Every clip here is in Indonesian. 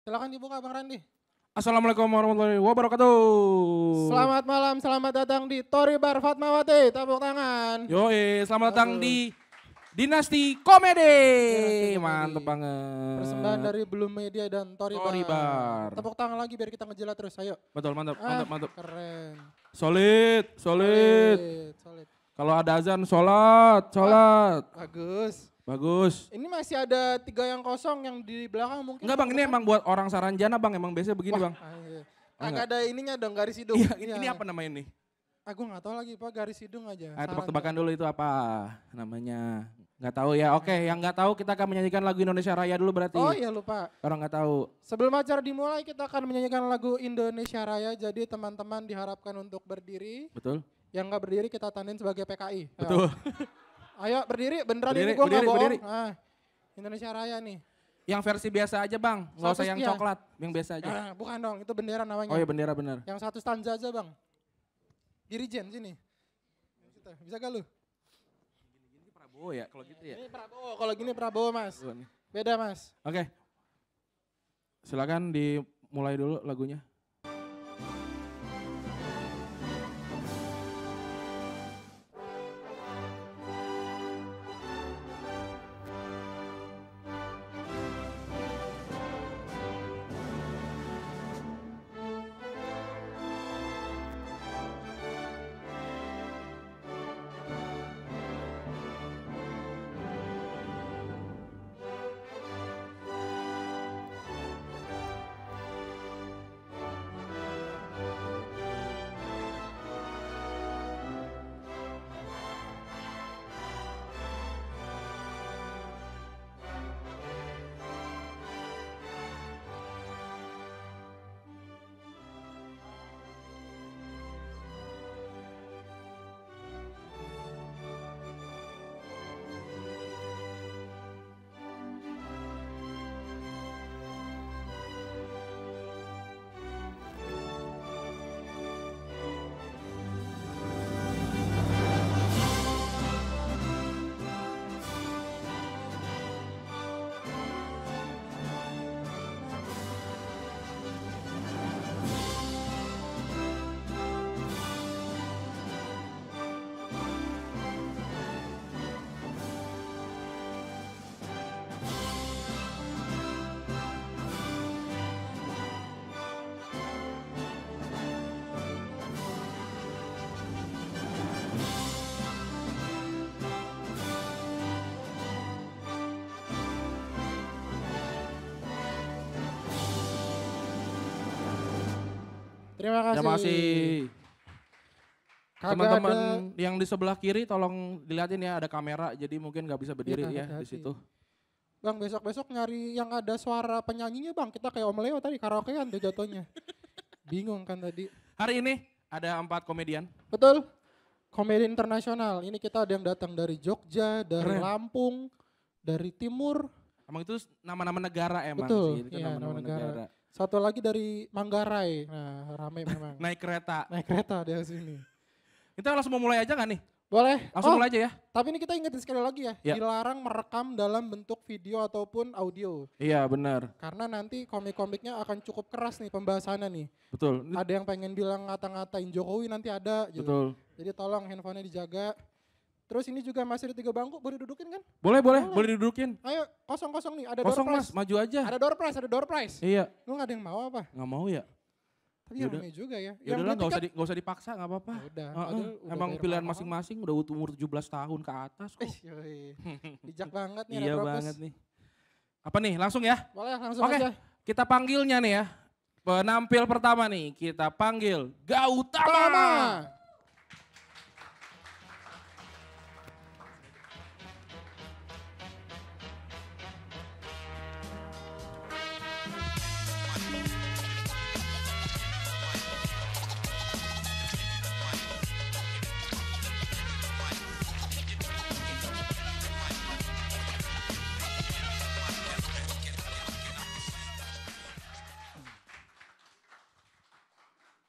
Silakan dibuka Bang Randi. Assalamualaikum warahmatullahi wabarakatuh. Selamat malam, selamat datang di Tori Bar Fatmawati. Tepuk tangan. Yoi, selamat datang di Dinasti Komedi. Komedi. Mantep banget. Persembahan dari Bloom Media dan Tori Tori Bar. Tepuk tangan lagi biar kita ngejelat terus, ayo. Betul, mantap, mantap. Keren. Solid. Solid. Kalau ada azan, sholat. Bagus. Ini masih ada 3 yang kosong yang di belakang mungkin. Enggak bang, ini emang buat orang Saranjana bang, emang biasanya begini bang. Iya. Agak ada ininya dong, garis hidung. Iya, ini apa namanya nih? Aku nggak tahu lagi Pak, garis hidung aja. Tebak-tebakan dulu itu apa namanya. Nggak tahu ya, oke yang nggak tahu kita akan menyanyikan lagu Indonesia Raya dulu berarti. Oh iya lupa. Orang nggak tahu. Sebelum acara dimulai kita akan menyanyikan lagu Indonesia Raya, jadi teman-teman diharapkan untuk berdiri. Betul. Yang nggak berdiri kita tandain sebagai PKI. Betul. Ayo berdiri, beneran ini gue nggak bohong. Nah, Indonesia Raya nih. Yang versi biasa aja bang, nggak usah yang coklat, yang biasa aja. Bukan dong, itu bendera namanya. Oh iya bendera bener. Yang satu stanza aja bang. Dirijen sini. Bisa gak lu? Gini Prabowo ya, kalau gitu ya? Ini Prabowo, kalau gini Prabowo mas. Beda mas. Oke. Silakan dimulai dulu lagunya. Terima kasih. Terima kasih. Teman-teman yang di sebelah kiri tolong dilihatin ya, ada kamera jadi mungkin nggak bisa berdiri ya di situ. Bang besok-besok nyari yang ada suara penyanyinya bang, kita kayak Om Leo tadi karaokean tuh jatuhnya. Bingung kan tadi. Hari ini ada 4 komedian. Betul, komedi internasional. Ini kita ada yang datang dari Jogja, dari Lampung, dari Timur. Emang itu nama-nama negara emang betul, sih. Itu iya, nama-nama negara. Satu lagi dari Manggarai, nah rame memang. Naik kereta dari sini. Kita langsung mau mulai aja gak nih? Boleh. Langsung mulai aja ya. Tapi ini kita ingetin sekali lagi ya, dilarang merekam dalam bentuk video ataupun audio. Iya benar. Karena nanti komik-komiknya akan cukup keras nih pembahasannya nih. Betul. Ada yang pengen bilang ngata-ngatain Jokowi nanti ada. Gitu. Betul. Jadi tolong handphonenya dijaga. Terus ini juga masih ada 3 bangku, boleh dudukin kan? Boleh didudukin. Ayo kosong-kosong nih, ada kosong door prize. Mas, maju aja. Ada door prize. Iya. Lu gak ada yang mau apa? Gak mau ya. Tapi rame juga ya. Ya udah gak usah dipaksa gak apa-apa. Udah, emang pilihan masing-masing udah umur 17 tahun ke atas kok. Bijak banget nih. Iya banget nih. Apa nih langsung ya? Boleh langsung aja. Kita panggilnya nih ya. Penampil pertama nih kita panggil Gautama.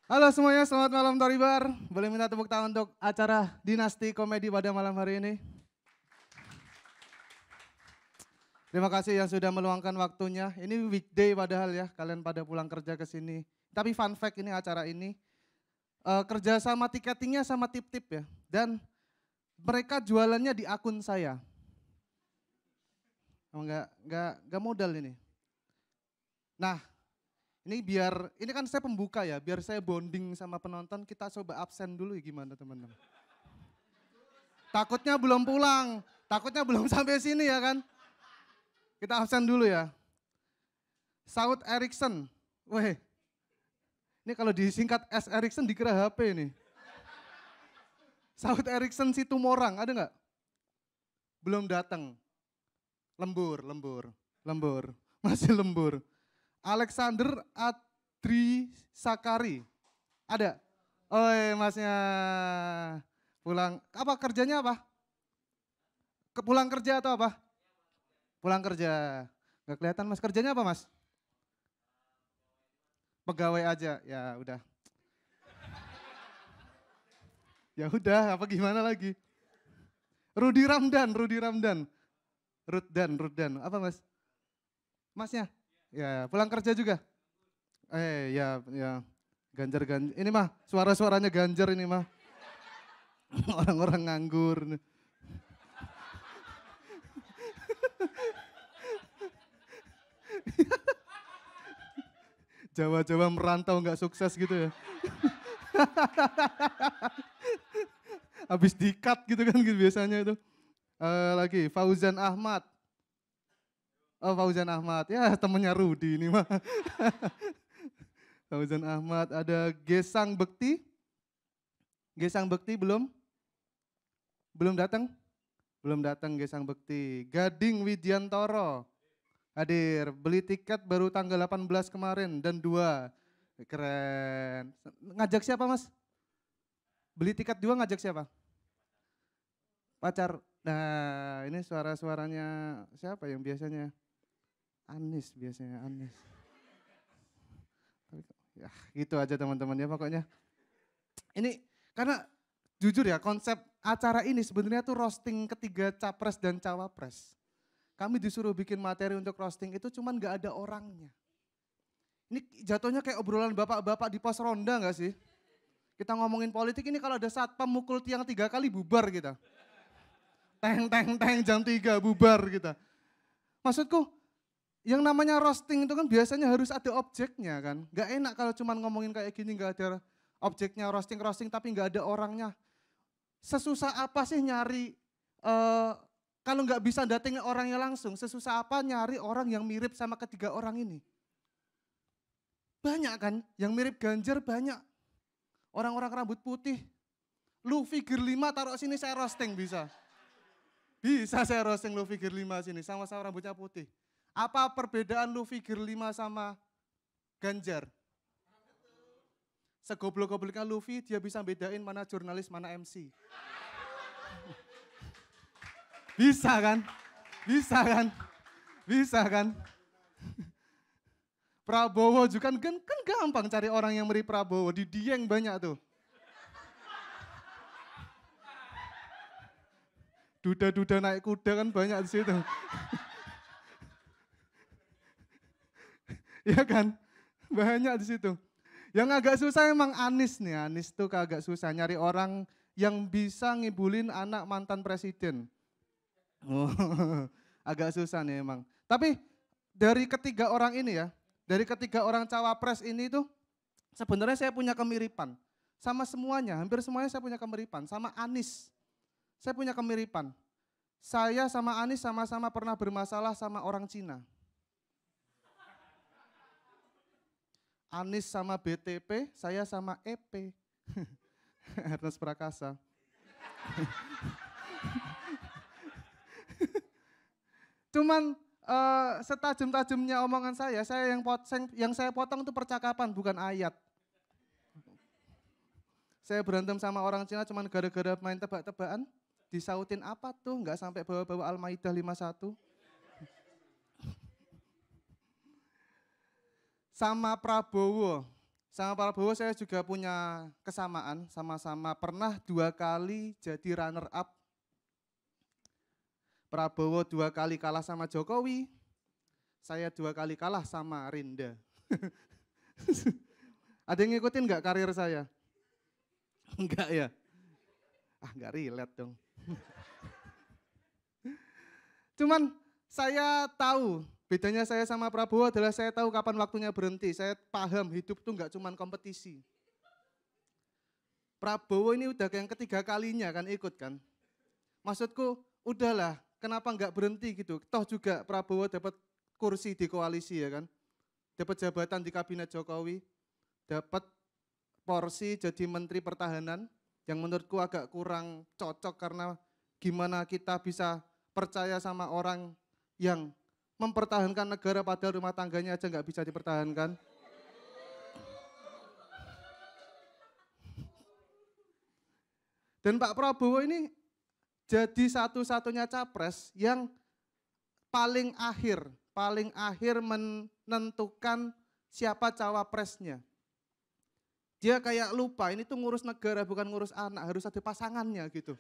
Halo semuanya, selamat malam Tori Bar. Boleh minta tepuk tangan untuk acara Dinasti Komedi pada malam hari ini. Terima kasih yang sudah meluangkan waktunya. Ini weekday padahal ya, kalian pada pulang kerja ke sini. Tapi fun fact ini acara ini, kerja sama tiketingnya sama tip-tip ya. Dan mereka jualannya di akun saya. Oh, enggak modal ini. Nah, ini kan saya pembuka ya, biar saya bonding sama penonton, kita coba absen dulu ya gimana teman-teman. Takutnya belum pulang, takutnya belum sampai sini ya kan. Kita absen dulu ya. Saud Erickson. Weh. Ini kalau disingkat S. Erickson dikira HP ini. Saud Erickson Situmorang, ada nggak? Belum datang. Lembur. Masih lembur. Alexander Adri Sakari. Ada? Oh masnya. Pulang, kerjanya apa? Pulang kerja atau apa? Pulang kerja. Nggak kelihatan mas, kerjanya apa mas? Pegawai aja, ya udah. Ya udah, apa gimana lagi? Rudi Ramdan. Ruddan, apa mas? Masnya? Ya, pulang kerja juga? Ya. Ganjar. Ini mah, suara-suaranya Ganjar ini mah. Orang-orang nganggur. Jawa-Jawa merantau nggak sukses gitu ya. Habis di-cut gitu kan gitu biasanya itu. Lagi Fauzan Ahmad. Oh Fauzan Ahmad, ya temennya Rudi ini mah. Fauzan Ahmad, ada Gesang Bekti. Gesang Bekti belum datang? Belum datang Gesang Bekti. Gading Widiantoro. Hadir, beli tiket baru tanggal 18 kemarin dan 2. Keren. Ngajak siapa mas? Beli tiket 2 ngajak siapa? Pacar. Nah ini suara-suaranya siapa yang biasanya? Anis biasanya, Anis. Ya gitu aja teman-teman ya pokoknya. Ini karena jujur ya konsep acara ini sebenarnya tuh roasting ketiga capres dan cawapres. Kami disuruh bikin materi untuk roasting itu cuman gak ada orangnya. Ini jatuhnya kayak obrolan bapak-bapak di pos ronda gak sih? Kita ngomongin politik ini kalau ada satpam mukul tiang 3 kali bubar kita. Teng jam 3 bubar kita. Maksudku yang namanya roasting itu kan biasanya harus ada objeknya kan. Gak enak kalau cuman ngomongin kayak gini gak ada objeknya roasting tapi gak ada orangnya. Sesusah apa sih nyari kalau nggak bisa datengin orangnya langsung, sesusah apa nyari orang yang mirip sama ketiga orang ini? Banyak kan, yang mirip Ganjar banyak. Orang-orang rambut putih. Lu figure 5 taruh sini saya roasting bisa. Bisa saya roasting lu figure 5 sini, sama-sama rambutnya putih. Apa perbedaan lu figure 5 sama Ganjar? Segoblok-gobloknya Luffy, dia bisa bedain mana jurnalis, mana MC. Bisa kan? Prabowo juga kan gampang cari orang yang mirip Prabowo, di Dieng banyak tuh. Duda-duda naik kuda kan banyak di situ. Ya kan? Banyak di situ. Yang agak susah emang Anies nih, Anies tuh agak susah nyari orang yang bisa ngibulin anak mantan presiden. Oh, agak susah nih emang. Tapi dari ketiga orang ini ya, dari ketiga orang cawapres ini tuh sebenarnya saya punya kemiripan. Sama semuanya, hampir semuanya saya punya kemiripan. Sama Anies, saya punya kemiripan. Saya sama Anies sama-sama pernah bermasalah sama orang Cina. Anies sama BTP, saya sama EP. Ernest Prakasa. Cuman setajam-tajamnya omongan saya yang saya potong itu percakapan bukan ayat. Saya berantem sama orang Cina cuman gara-gara main tebak-tebakan, disautin apa tuh, nggak sampai bawa-bawa Al-Maidah 51. Sama Prabowo saya juga punya kesamaan, sama-sama pernah 2 kali jadi runner up Prabowo 2 kali kalah sama Jokowi, saya 2 kali kalah sama Rinda. Ada yang ngikutin nggak karir saya? Enggak ya? Nggak relate dong. Cuman saya tahu, bedanya saya sama Prabowo adalah saya tahu kapan waktunya berhenti. Saya paham hidup tuh nggak cuman kompetisi. Prabowo ini udah yang ketiga kalinya kan ikut kan. Maksudku udahlah, kenapa nggak berhenti gitu. Toh juga Prabowo dapat kursi di koalisi ya kan. Dapat jabatan di kabinet Jokowi. Dapat porsi jadi menteri pertahanan. Yang menurutku agak kurang cocok karena gimana kita bisa percaya sama orang yang mempertahankan negara padahal rumah tangganya aja nggak bisa dipertahankan. Dan Pak Prabowo ini jadi satu-satunya capres yang paling akhir menentukan siapa cawapresnya. Dia kayak lupa, ini tuh ngurus negara bukan ngurus anak, harus ada pasangannya gitu.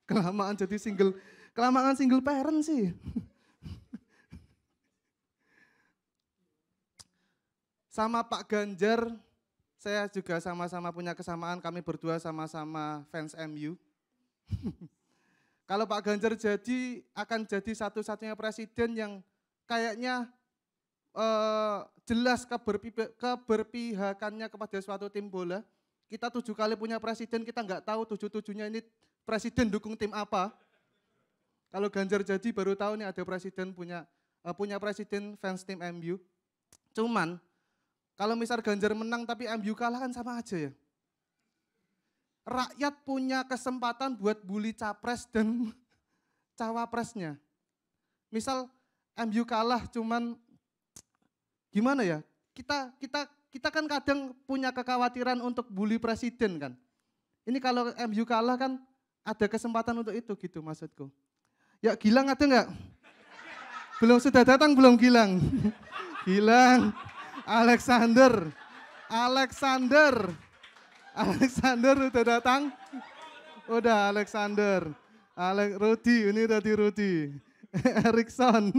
Kelamaan single parent sih. Sama Pak Ganjar, saya juga sama-sama punya kesamaan, kami berdua sama-sama fans MU. Kalau Pak Ganjar akan jadi satu-satunya presiden yang kayaknya jelas keberpihakannya kepada suatu tim bola. Kita 7 kali punya presiden, kita nggak tahu 7-7-nya ini presiden dukung tim apa. Kalau Ganjar jadi baru tahu nih ada presiden punya presiden fans tim MU. Cuman kalau misal Ganjar menang tapi MU kalah kan sama aja ya. Rakyat punya kesempatan buat bully capres dan cawapresnya. Misal MU kalah cuman gimana ya? Kita kan kadang punya kekhawatiran untuk bully presiden kan. Ini kalau MU kalah kan ada kesempatan untuk itu gitu maksudku. Ya Gilang ada enggak? Belum sudah datang belum Gilang? Gilang, Alexander udah datang? Udah Alexander. Rudy, ini tadi Rudy. Erikson.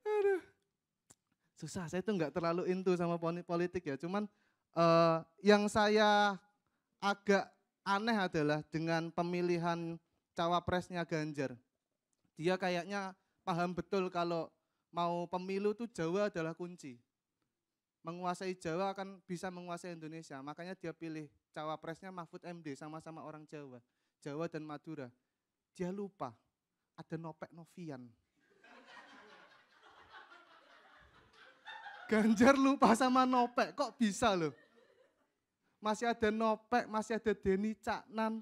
Aduh. Susah, saya tuh nggak terlalu into sama politik ya. Cuman yang saya agak aneh adalah dengan pemilihan cawapresnya Ganjar. Dia kayaknya paham betul kalau mau pemilu tuh Jawa adalah kunci. Menguasai Jawa akan bisa menguasai Indonesia. Makanya dia pilih cawapresnya Mahfud MD, sama-sama orang Jawa. Jawa dan Madura. Dia lupa ada Nopek Novian. Ganjar lupa sama Nopek, kok bisa loh? Masih ada Nopek, masih ada Denny Caknan.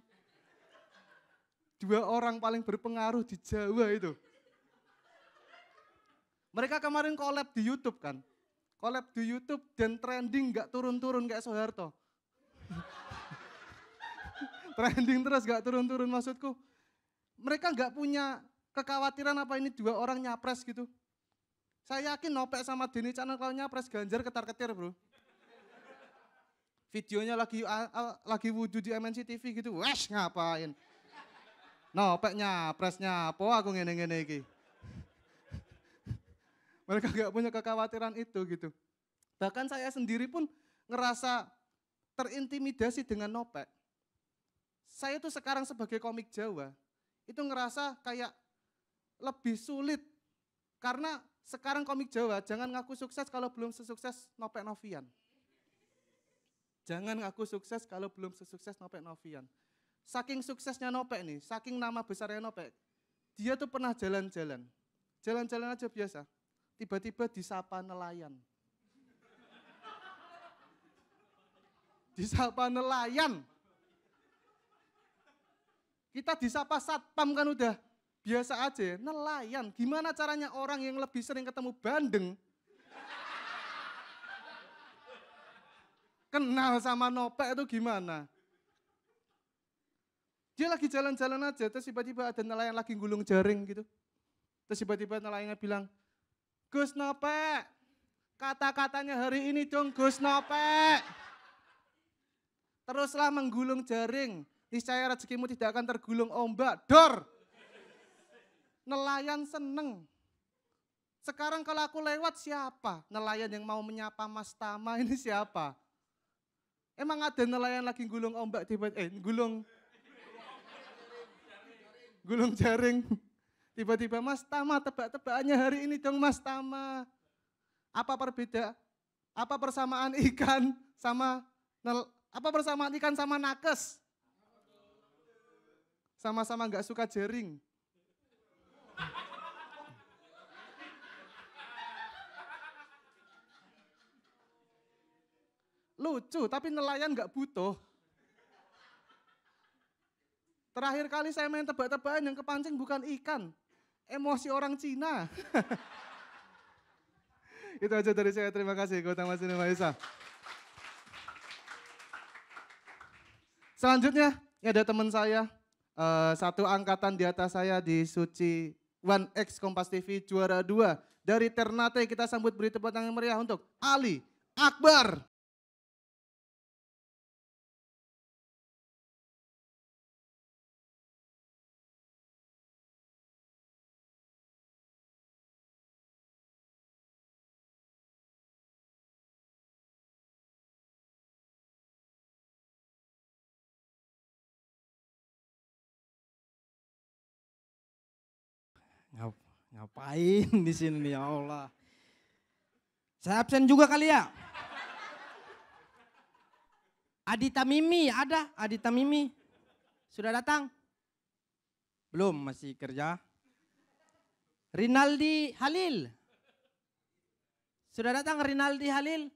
2 orang paling berpengaruh di Jawa itu. Mereka kemarin collab di YouTube kan. Collab di YouTube dan trending gak turun-turun kayak Soeharto. Trending terus gak turun-turun maksudku. Mereka gak punya kekhawatiran apa ini 2 orang nyapres gitu. Saya yakin Nopek sama Denny Caknan kalau nyapres Ganjar ketar-ketir bro. Videonya lagi wudhu di MNC TV gitu, wesh ngapain. Nopek nyapresnya, apa aku ngene-ngene iki. Mereka gak punya kekhawatiran itu gitu. Bahkan saya sendiri pun ngerasa terintimidasi dengan Nopek. Saya tuh sekarang sebagai komik Jawa, itu ngerasa kayak lebih sulit. Karena sekarang komik Jawa jangan ngaku sukses kalau belum sesukses Nopek Novian. Jangan ngaku sukses kalau belum sesukses Nopek Novian. Saking suksesnya Nopek nih, saking nama besarnya Nopek, dia tuh pernah jalan-jalan. Jalan-jalan aja biasa. Tiba-tiba disapa nelayan. Disapa nelayan. Kita disapa satpam kan udah biasa aja. Nelayan, gimana caranya orang yang lebih sering ketemu bandeng kenal sama Nopek itu gimana? Dia lagi jalan-jalan aja, terus tiba-tiba ada nelayan lagi gulung jaring gitu. Terus tiba-tiba nelayannya bilang, Gus Nopek, kata-katanya hari ini dong Gus Nopek. Teruslah menggulung jaring, niscaya rezekimu tidak akan tergulung ombak. Dor. Nelayan seneng. Sekarang kalau aku lewat siapa? Nelayan yang mau menyapa Mas Tama ini siapa? Emang ada nelayan lagi gulung ombak gulung jaring. Tiba-tiba Mas Tama tebak-tebakannya hari ini dong Mas Tama. Apa persamaan ikan sama nakes? Sama-sama enggak suka jaring. Lucu, tapi nelayan nggak butuh. Terakhir kali saya main tebak-tebakan yang kepancing bukan ikan, emosi orang Cina. Itu aja dari saya, terima kasih. Gautama Sinema Esa. Selanjutnya, ini ada teman saya, satu angkatan di atas saya di Suci 1X Kompas TV juara 2. Dari Ternate kita sambut beri tepuk tangan meriah untuk Ali Akbar. Ngapain di sini ya Allah. Saya absen juga kali ya. Adita Mimi ada, Adita Mimi. Sudah datang? Belum, masih kerja. Rinaldi Halil. Sudah datang Rinaldi Halil?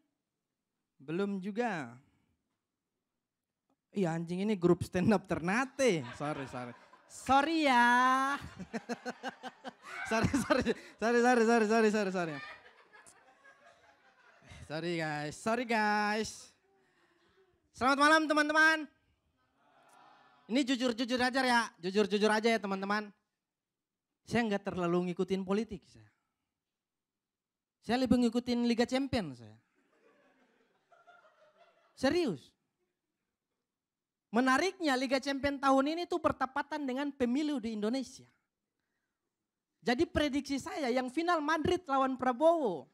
Belum juga. Iya anjing ini grup stand up Ternate. Sorry ya. Sorry. Sorry guys. Selamat malam teman-teman. Ini jujur aja ya. Jujur aja ya teman-teman. Saya nggak terlalu ngikutin politik saya. Saya lebih ngikutin Liga Champions saya. Serius. Menariknya Liga Champions tahun ini tuh bertepatan dengan pemilu di Indonesia. Jadi prediksi saya yang final Madrid lawan Prabowo.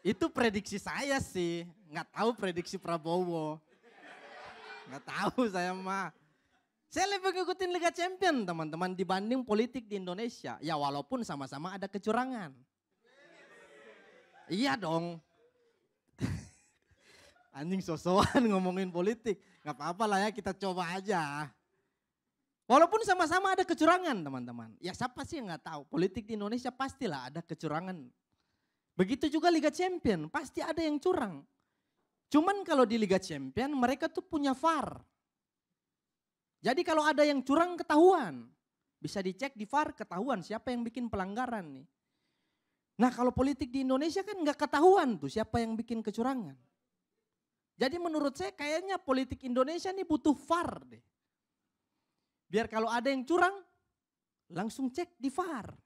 Itu prediksi saya sih, nggak tahu prediksi Prabowo. Nggak tahu saya mah. Saya lebih ngikutin Liga Champions teman-teman dibanding politik di Indonesia. Ya walaupun sama-sama ada kecurangan. Iya dong. Anjing sosokan ngomongin politik. Gak apa-apa lah ya kita coba aja. Walaupun sama-sama ada kecurangan teman-teman. Ya siapa sih yang gak tahu. Politik di Indonesia pastilah ada kecurangan. Begitu juga Liga Champion. Pasti ada yang curang. Cuman kalau di Liga Champion mereka tuh punya VAR. Jadi kalau ada yang curang ketahuan. Bisa dicek di VAR ketahuan siapa yang bikin pelanggaran nih. Nah kalau politik di Indonesia kan nggak ketahuan tuh siapa yang bikin kecurangan. Jadi menurut saya kayaknya politik Indonesia nih butuh VAR deh. Biar kalau ada yang curang langsung cek di VAR.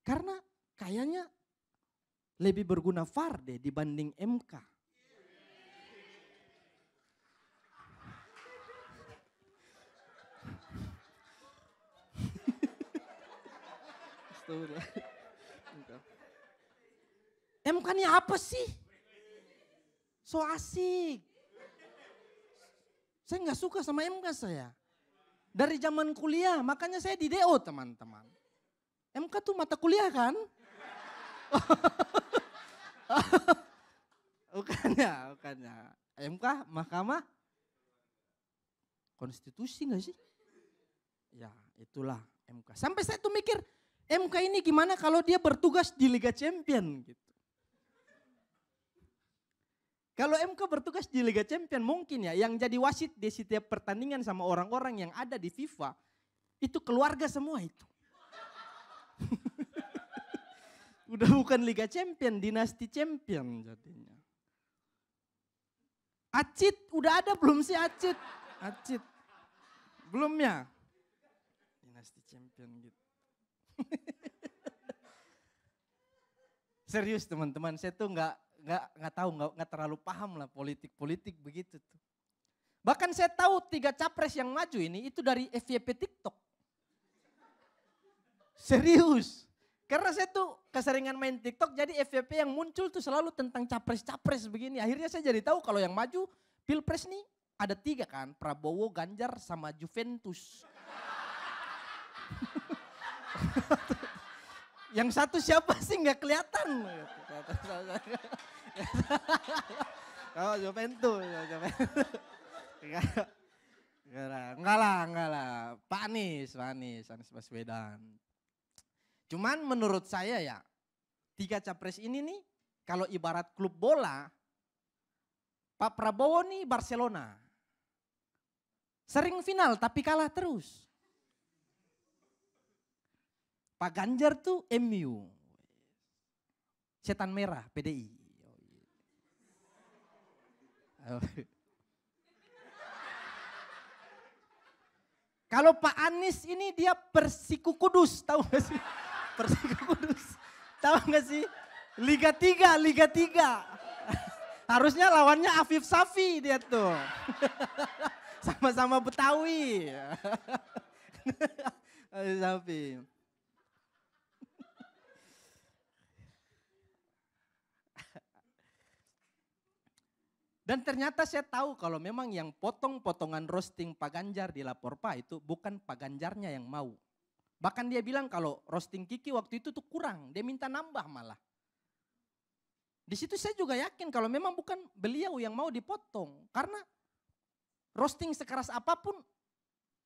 Karena kayaknya lebih berguna VAR deh dibanding MK. MK ini apa sih? So asik. Saya nggak suka sama MK saya. Dari zaman kuliah, makanya saya di DO teman-teman. MK tuh mata kuliah kan? Bukannya. MK, Mahkamah Konstitusi nggak sih? Ya itulah MK. Sampai saya tuh mikir, MK ini gimana kalau dia bertugas di Liga Champion gitu. Kalau MK bertugas di Liga Champion mungkin ya yang jadi wasit di setiap pertandingan sama orang-orang yang ada di FIFA itu keluarga semua itu. Udah bukan Liga Champion, dinasti champion jadinya. Acit, udah ada belum sih Acit? Acit, belum ya? Dinasti champion gitu. Serius teman-teman, saya tuh nggak tahu, nggak terlalu paham lah politik begitu tuh. Bahkan saya tahu 3 capres yang maju ini itu dari FYP TikTok. Serius. Karena saya tuh keseringan main TikTok, jadi FYP yang muncul tuh selalu tentang capres-capres begini. Akhirnya saya jadi tahu kalau yang maju Pilpres nih ada 3 kan, Prabowo, Ganjar, sama Juventus. Yang satu siapa sih nggak kelihatan. Oh, Juventus. Enggak lah. Pak Anies Baswedan. Cuman menurut saya ya, 3 capres ini nih, kalau ibarat klub bola, Pak Prabowo nih Barcelona. Sering final tapi kalah terus. Pak Ganjar tuh MU. Setan merah PDI. Kalau Pak Anies ini dia Persiku Kudus, tahu gak sih? Persiku Kudus, tahu gak sih? Liga 3. Harusnya lawannya Afif Safi dia tuh. Sama-sama Betawi. Afif Safi. Dan ternyata saya tahu kalau memang yang potong-potongan roasting Pak Ganjar di Lapor Pak itu bukan Pak Ganjarnya yang mau. Bahkan dia bilang kalau roasting Kiki waktu itu tuh kurang, dia minta nambah malah. Di situ saya juga yakin kalau memang bukan beliau yang mau dipotong. Karena roasting sekeras apapun,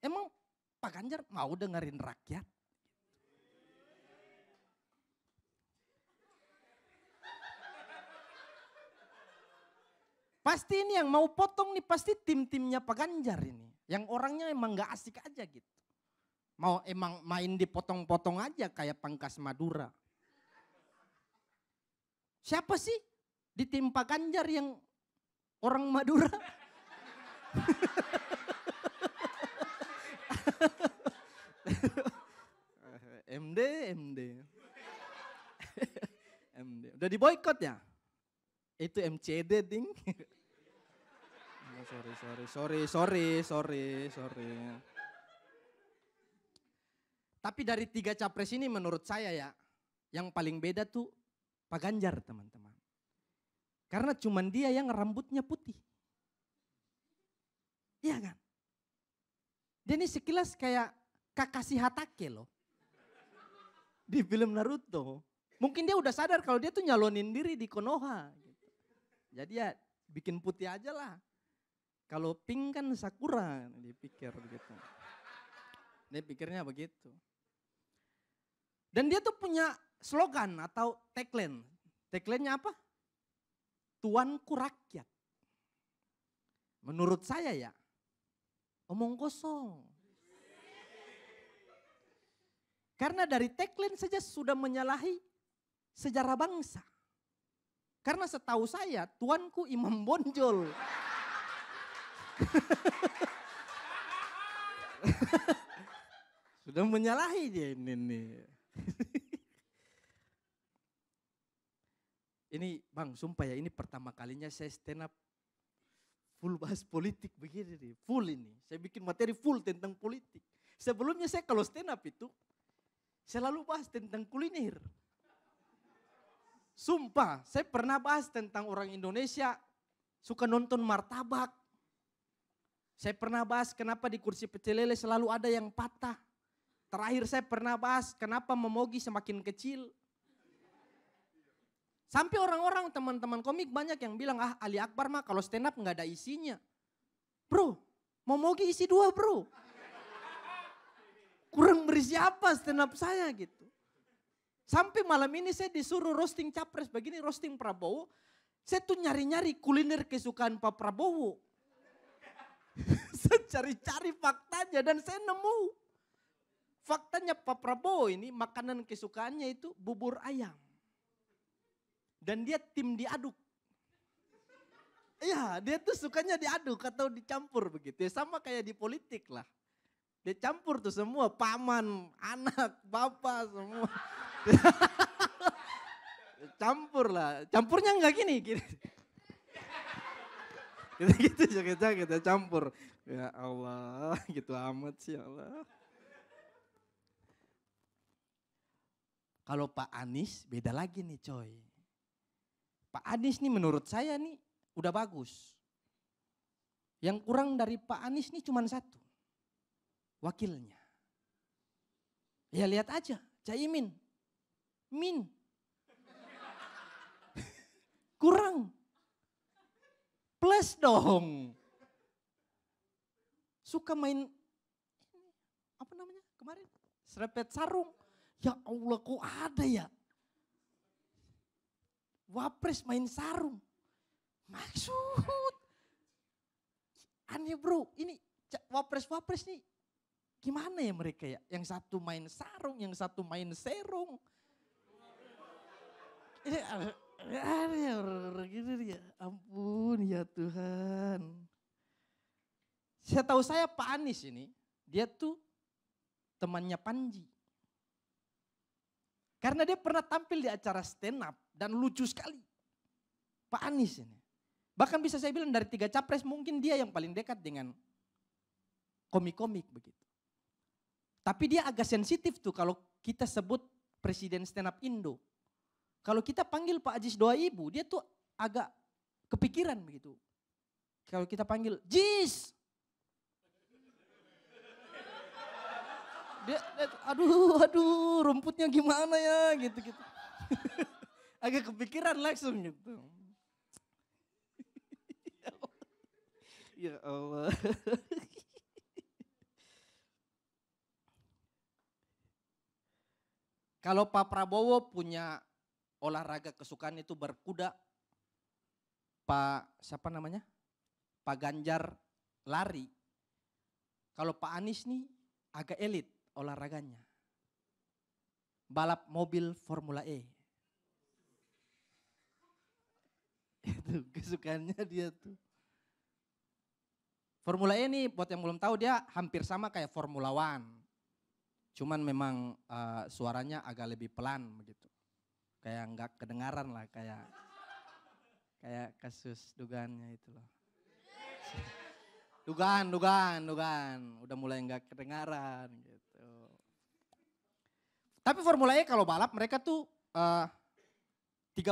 emang Pak Ganjar mau dengerin rakyat? Pasti ini yang mau potong nih pasti tim-timnya Pak Ganjar ini. Yang orangnya emang gak asik aja gitu. Mau emang main dipotong-potong aja kayak Pangkas Madura. Siapa sih di tim Pak Ganjar yang orang Madura? MD. Udah diboikot ya? Itu MCD ding. Sorry. Tapi dari 3 capres ini menurut saya ya, yang paling beda tuh Pak Ganjar teman-teman. Karena cuman dia yang rambutnya putih. Iya kan? Dia ini sekilas kayak Kakashi Hatake loh. Di film Naruto. Mungkin dia udah sadar kalau dia tuh nyalonin diri di Konoha. Jadi ya bikin putih aja lah. Kalau pink kan Sakura, dia pikir begitu. Dia pikirnya begitu. Dan dia tuh punya slogan atau tagline. Tagline-nya apa? Tuanku rakyat. Menurut saya ya, omong kosong. Karena dari tagline saja sudah menyalahi sejarah bangsa. Karena setahu saya tuanku Imam Bonjol. Sudah menyalahi dia ini. Ini Bang, sumpah ya ini pertama kalinya saya stand up full bahas politik begini nih. Full ini, saya bikin materi full tentang politik. Sebelumnya saya kalau stand up itu selalu bahas tentang kuliner. Sumpah, saya pernah bahas tentang orang Indonesia suka nonton martabak. Saya pernah bahas kenapa di kursi pecel lele selalu ada yang patah. Terakhir saya pernah bahas kenapa memogi semakin kecil. Sampai orang-orang teman-teman komik banyak yang bilang, Ali Akbar mah kalau stand up gak ada isinya. Bro, memogi isi 2 bro. Kurang berisi apa stand up saya gitu. Sampai malam ini saya disuruh roasting capres begini, roasting Prabowo. Saya tuh nyari-nyari kuliner kesukaan Pak Prabowo. Saya cari-cari faktanya dan saya nemu. Faktanya Pak Prabowo ini makanan kesukaannya itu bubur ayam. Dan dia tim diaduk. Iya, dia tuh sukanya diaduk atau dicampur begitu. Ya, sama kayak di politik lah. Dia campur tuh semua, paman, anak, bapak, semua. Campur lah. Campurnya enggak gini. Gitu joget-joget ya campur. Ya Allah, gitu amat sih ya Allah. Kalau Pak Anies beda lagi nih coy. Pak Anies nih menurut saya nih udah bagus. Yang kurang dari Pak Anies nih cuma satu. Wakilnya. Ya lihat aja, Caimin. Min. Kurang. Plus dong. Suka main, apa namanya kemarin? Serepet sarung. Ya Allah kok ada ya? Wapres main sarung. Maksud. Aneh bro, ini wapres-wapres nih. Gimana ya mereka ya? Yang satu main sarung, yang satu main serung. Ini ada orang gitu ya. Ampun ya Tuhan. Saya tahu saya Pak Anies ini, dia tuh temannya Panji. Karena dia pernah tampil di acara stand up dan lucu sekali. Pak Anies ini. Bahkan bisa saya bilang dari 3 capres mungkin dia yang paling dekat dengan komik-komik begitu. Tapi dia agak sensitif tuh kalau kita sebut presiden stand up Indo. Kalau kita panggil Pak Ajis Doa Ibu, dia tuh agak kepikiran begitu. Kalau kita panggil, Jis! Dia, aduh, rumputnya gimana ya, gitu-gitu. Agak kepikiran langsung gitu. Ya Allah. Kalau Pak Prabowo punya olahraga kesukaan itu berkuda, siapa namanya? Pak Ganjar lari. Kalau Pak Anies nih agak elit olahraganya. Balap mobil Formula E. Itu kesukaannya dia tuh. Formula E ini buat yang belum tahu dia hampir sama kayak Formula One. Cuman memang suaranya agak lebih pelan begitu. Kayak nggak kedengaran lah kayak kasus dugaannya itu loh. Dugaan. Udah mulai nggak kedengaran gitu. Tapi Formula E kalau balap mereka tuh 36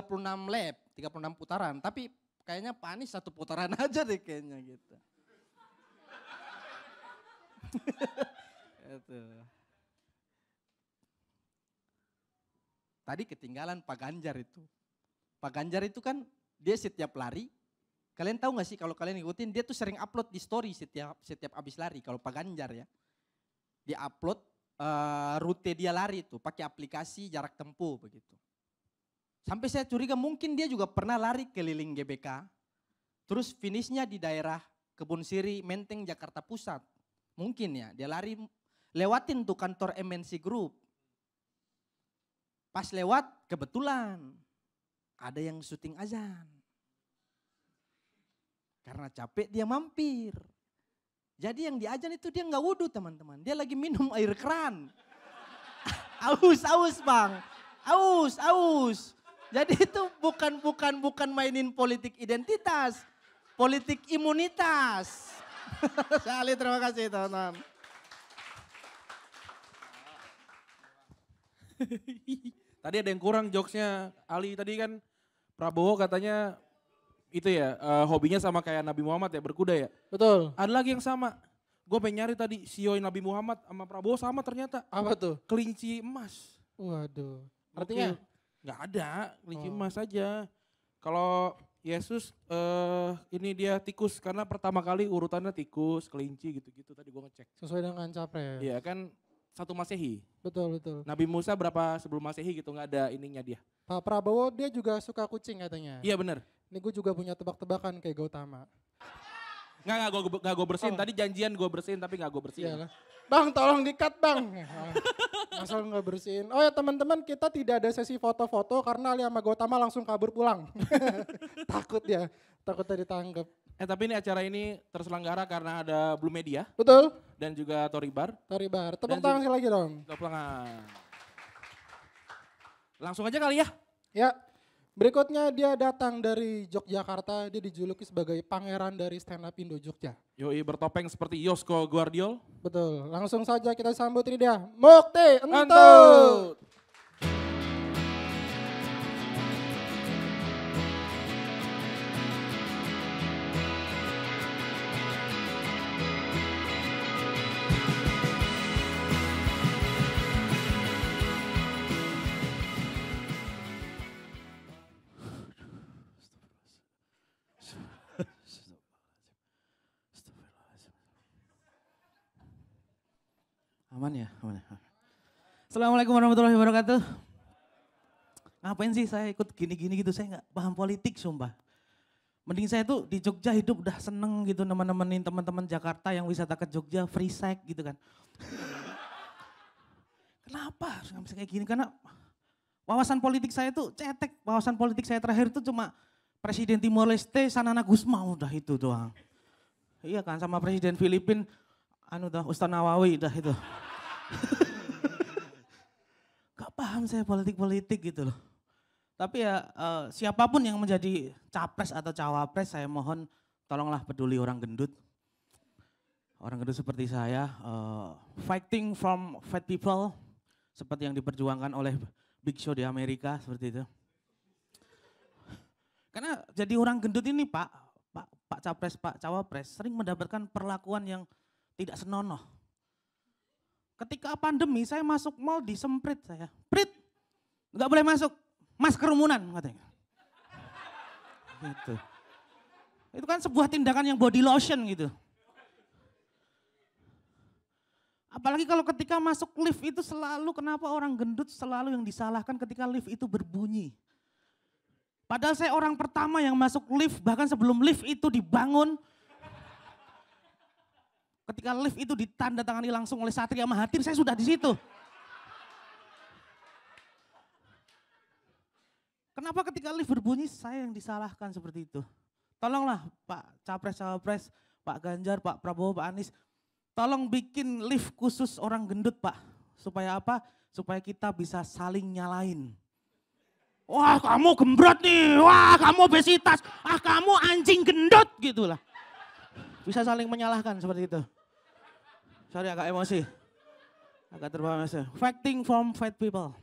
lap, 36 putaran. Tapi kayaknya Pak Anies 1 putaran aja deh kayaknya gitu. Itu. Tadi ketinggalan Pak Ganjar itu. Pak Ganjar itu kan dia setiap lari, kalian tahu gak sih kalau kalian ngikutin dia tuh sering upload di story setiap abis lari. Kalau Pak Ganjar ya, dia upload rute dia lari itu pakai aplikasi jarak tempuh begitu. Sampai saya curiga mungkin dia juga pernah lari keliling GBK, terus finishnya di daerah Kebun Siri, Menteng, Jakarta Pusat. Mungkin ya, dia lari lewatin tuh kantor MNC Group. Pas lewat kebetulan ada yang syuting azan. Karena capek dia mampir. Jadi yang di azan itu dia nggak wudhu teman-teman. Dia lagi minum air keran. Aus bang. Aus. Jadi itu bukan mainin politik identitas. Politik imunitas. Sekali terima kasih teman-teman. Tadi ada yang kurang jokesnya Ali tadi kan Prabowo katanya itu ya hobinya sama kayak Nabi Muhammad ya berkuda ya. Betul. Ada lagi yang sama. Gue pengen nyari tadi sioin Nabi Muhammad sama Prabowo sama ternyata. Apa tuh? Kelinci emas. Waduh. Artinya? Nggak ada, kelinci Oh. emas aja. Kalau Yesus ini dia tikus karena pertama kali urutannya tikus, kelinci gitu-gitu tadi gue ngecek. Sesuai dengan capres. Iya kan 1 Masehi. Betul. Nabi Musa berapa sebelum Masehi gitu nggak ada ininya dia. Pak Prabowo dia juga suka kucing katanya. Iya benar. Ini gue juga punya tebak-tebakan kayak Gautama. Nggak gue bersihin. Oh. Tadi janjian gue bersihin tapi nggak gue bersihin. Iyalah. Bang tolong di-cut bang. Masa nggak bersihin. Oh ya teman-teman kita tidak ada sesi foto-foto karena Ali sama Gautama langsung kabur pulang. Takut ditangkap. Tapi ini acara ini terselenggara karena ada Blue Media Betul? dan juga Toribar. Toribar. Tepuk Dan tangan sekali lagi dong. Tepuk tangan. Langsung aja kali ya. Ya. Berikutnya dia datang dari Yogyakarta, dia dijuluki sebagai pangeran dari stand up Indo Jogja. Yoi, bertopeng seperti Yosko Guardiol. Betul, langsung saja kita sambut ini dia, Mukti Entut. Entut. Aman ya? Aman ya? Assalamualaikum warahmatullahi wabarakatuh. Ngapain sih saya ikut gini-gini gitu, saya nggak paham politik sumpah. Mending saya tuh di Jogja hidup udah seneng gitu nemenin teman-teman Jakarta yang wisata ke Jogja, free sex gitu kan. Kenapa harus nggak bisa kayak gini? Karena wawasan politik saya tuh cetek, wawasan politik saya terakhir tuh cuma Presiden Timor Leste, Sanana Gusma, udah itu doang. Iya kan, sama Presiden Filipina, Ustaz Nawawi, udah itu. Gak paham saya politik-politik gitu loh. Tapi ya siapapun yang menjadi capres atau cawapres, saya mohon tolonglah peduli orang gendut. Orang gendut seperti saya, fighting from fat people, seperti yang diperjuangkan oleh Big Show di Amerika, seperti itu. Karena jadi orang gendut ini Pak Capres, Pak Cawapres sering mendapatkan perlakuan yang tidak senonoh. Ketika pandemi saya masuk mall disemprit saya. Prit, nggak boleh masuk, mas kerumunan katanya. Gitu. Itu kan sebuah tindakan yang body lotion gitu. Apalagi kalau ketika masuk lift itu selalu kenapa orang gendut selalu yang disalahkan ketika lift itu berbunyi. Padahal saya orang pertama yang masuk lift, bahkan sebelum lift itu dibangun. Ketika lift itu ditandatangani langsung oleh Satria Mahathir, saya sudah di situ. Kenapa ketika lift berbunyi saya yang disalahkan seperti itu? Tolonglah Pak Capres-Cawapres, Pak Ganjar, Pak Prabowo, Pak Anies, tolong bikin lift khusus orang gendut Pak. Supaya apa? Supaya kita bisa saling nyalain. Wah kamu gembrot nih, wah kamu obesitas, kamu anjing gendut gitulah. Bisa saling menyalahkan seperti itu. Sorry agak emosi, agak terbawa emosi. Fighting from fat people.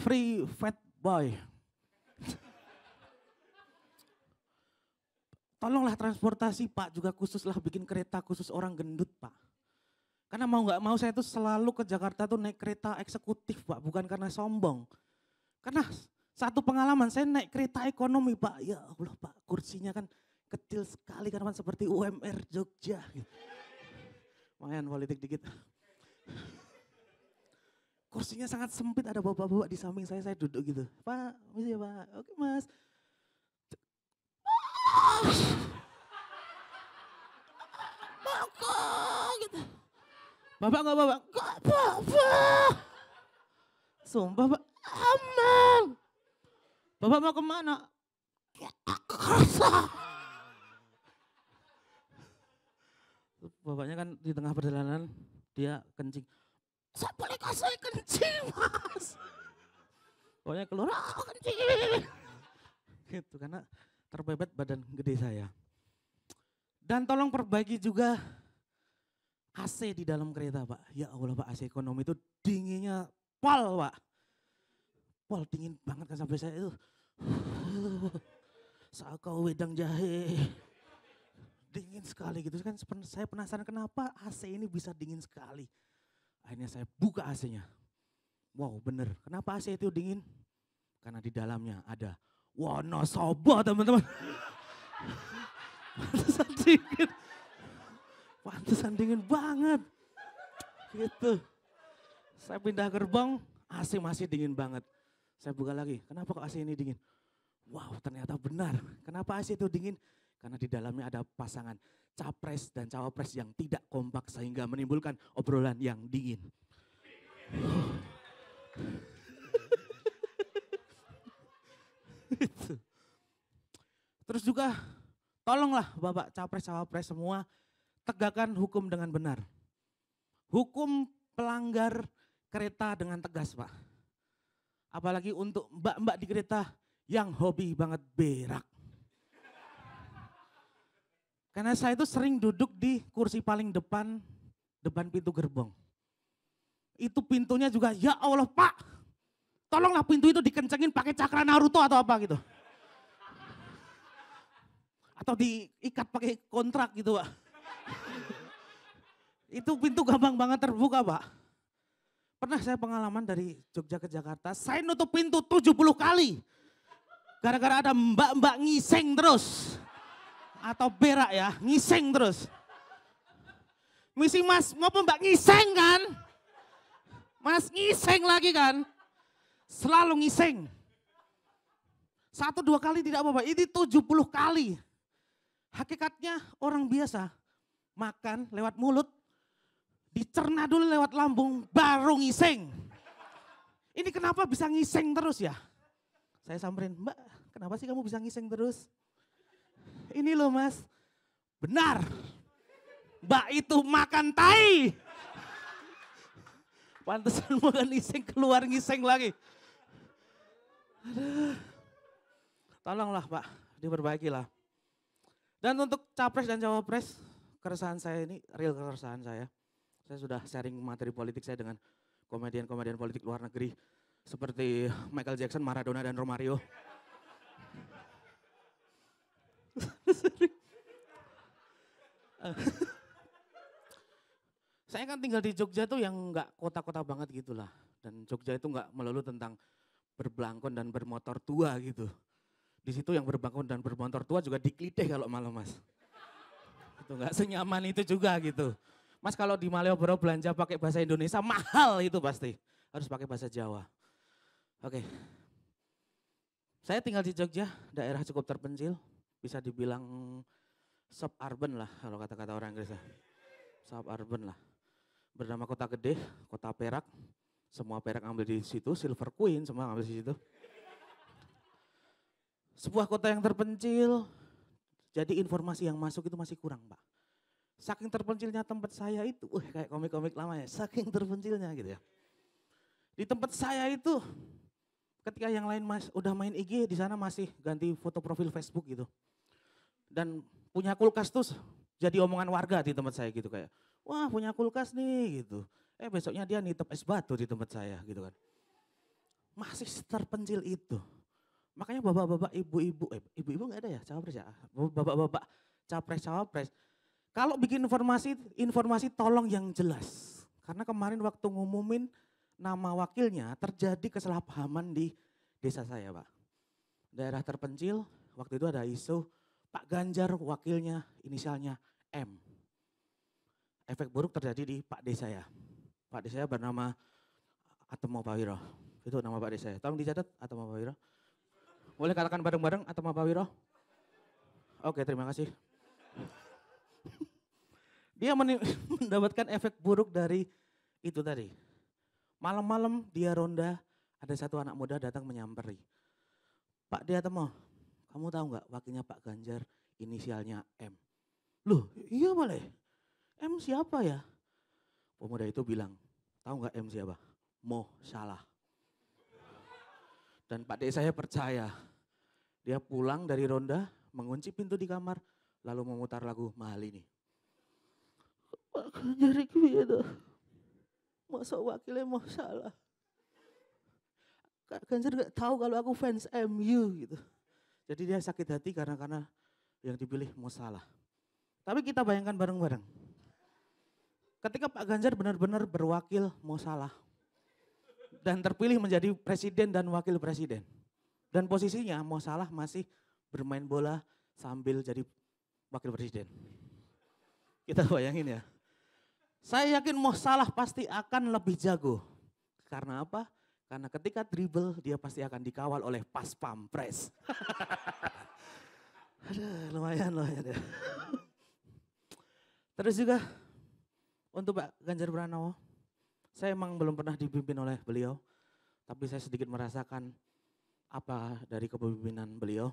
Free fat boy. Tolonglah transportasi Pak, juga khususlah bikin kereta khusus orang gendut Pak. Karena mau nggak mau saya tuh selalu ke Jakarta tuh naik kereta eksekutif Pak, bukan karena sombong. Karena satu pengalaman saya naik kereta ekonomi Pak, ya Allah Pak kursinya kan kecil sekali karena seperti UMR Jogja. Gitu. Lumayan politik dikit. Kursinya sangat sempit, ada bapak-bapak di samping saya duduk gitu. Pak, misi ya Pak, oke Mas. Bapak gitu. Bapak enggak bapak? Enggak bapak. Sumpah Pak, aman. Bapak mau kemana? Bapaknya kan di tengah perjalanan dia kencing. Saya boleh kasih kencing Mas. Pokoknya keluar kencing. Gitu karena terpepet badan gede saya. Dan tolong perbaiki juga AC di dalam kereta Pak. Ya Allah Pak, AC ekonomi itu dinginnya pol Pak. Pol dingin banget kan sampai saya itu. Sakau wedang jahe. Dingin sekali gitu kan, saya penasaran kenapa AC ini bisa dingin sekali. Akhirnya saya buka AC-nya. Wow bener, kenapa AC itu dingin? Karena di dalamnya ada Wonosobo teman-teman. Pantesan dingin banget. Gitu. Saya pindah gerbong, AC masih dingin banget. Saya buka lagi, kenapa kok AC ini dingin? Wow ternyata benar, kenapa AC itu dingin? Karena di dalamnya ada pasangan capres dan cawapres yang tidak kompak sehingga menimbulkan obrolan yang dingin. Terus juga tolonglah Bapak Capres Cawapres semua tegakkan hukum dengan benar. Hukum pelanggar kereta dengan tegas Pak. Apalagi untuk mbak-mbak di kereta yang hobi banget berak. Karena saya itu sering duduk di kursi paling depan pintu gerbong. Itu pintunya juga, ya Allah Pak, tolonglah pintu itu dikencengin pakai cakra Naruto atau apa gitu. Atau diikat pakai kontrak gitu Pak. Itu pintu gampang banget terbuka Pak. Pernah saya pengalaman dari Jogja ke Jakarta, saya nutup pintu 70 kali. Gara-gara ada mbak-mbak ngiseng terus. Atau berak ya, ngiseng terus. Misi Mas, ngapa mbak ngiseng kan? Mas ngiseng lagi kan? Selalu ngiseng. 1-2 kali tidak apa-apa, ini 70 kali. Hakikatnya orang biasa makan lewat mulut, dicerna dulu lewat lambung, baru ngiseng. Ini kenapa bisa ngiseng terus ya? Saya samperin, Mbak kenapa sih kamu bisa ngiseng terus? Ini loh Mas, benar. Mbak itu makan tai. Pantesan makan ngiseng, keluar ngiseng lagi. Aduh. Tolonglah Pak, diperbaikilah. Dan untuk capres dan cawapres, keresahan saya ini real keresahan saya. Saya sudah sharing materi politik saya dengan komedian-komedian politik luar negeri. Seperti Michael Jackson, Maradona, dan Romario. Saya kan tinggal di Jogja tuh yang nggak kota-kota banget gitulah. Dan Jogja itu nggak melulu tentang berbelangkon dan bermotor tua gitu. Di situ yang berbelangkon dan bermotor tua juga dikelitih kalau malam Mas. Itu nggak senyaman itu juga gitu. Mas kalau di Malioboro belanja pakai bahasa Indonesia mahal itu pasti. Harus pakai bahasa Jawa. Oke. Saya tinggal di Jogja, daerah cukup terpencil. Bisa dibilang suburban lah kalau kata-kata orang Inggris. Suburban lah. Bernama kota gede, kota perak. Semua perak ambil di situ, Silver Queen semua ambil di situ. Sebuah kota yang terpencil, jadi informasi yang masuk itu masih kurang Pak. Saking terpencilnya tempat saya itu, kayak komik-komik lama ya, saking terpencilnya gitu ya. Di tempat saya itu, ketika yang lain udah main IG, di sana masih ganti foto profil Facebook gitu. Dan punya kulkas tuh jadi omongan warga di tempat saya gitu kayak, wah punya kulkas nih gitu. Besoknya dia nitip es batu di tempat saya gitu kan. Masih terpencil itu. Makanya bapak-bapak, ibu-ibu, ibu-ibu nggak ada ya cawapres ya? Bapak-bapak capres-cawapres. Kalau bikin informasi tolong yang jelas. Karena kemarin waktu ngumumin nama wakilnya terjadi kesalahpahaman di desa saya Pak. Daerah terpencil, waktu itu ada isu Pak Ganjar wakilnya inisialnya M. Efek buruk terjadi di Pak D saya. Pak D saya bernama Atemo Pawiro. Itu nama Pak D saya. Tolong dicatat Atemo Pawiro. Boleh katakan bareng-bareng Atemo Pawiro? Oke, terima kasih. Dia mendapatkan efek buruk dari itu tadi. Malam-malam dia ronda, ada satu anak muda datang menyamperi. Pak D Atemo, kamu tahu nggak wakilnya Pak Ganjar inisialnya M? Loh iya boleh. M siapa ya? Pemuda itu bilang, tahu nggak M siapa? Mo Salah. Dan Pak D saya percaya. Dia pulang dari ronda, mengunci pintu di kamar, lalu memutar lagu Mahal Ini. Pak Ganjar itu ya masa wakilnya Mo Salah. Kak Ganjar gak tahu kalau aku fans MU gitu. Jadi dia sakit hati karena yang dipilih Mo Salah. Tapi kita bayangkan bareng-bareng. Ketika Pak Ganjar benar-benar berwakil Mo Salah dan terpilih menjadi presiden dan wakil presiden. Dan posisinya Mo Salah masih bermain bola sambil jadi wakil presiden. Kita bayangin ya. Saya yakin Mo Salah pasti akan lebih jago. Karena apa? Karena ketika dribble dia pasti akan dikawal oleh pas pampres. Aduh, lumayan ya. Terus juga untuk Pak Ganjar Pranowo, saya emang belum pernah dipimpin oleh beliau, tapi saya sedikit merasakan apa dari kepemimpinan beliau.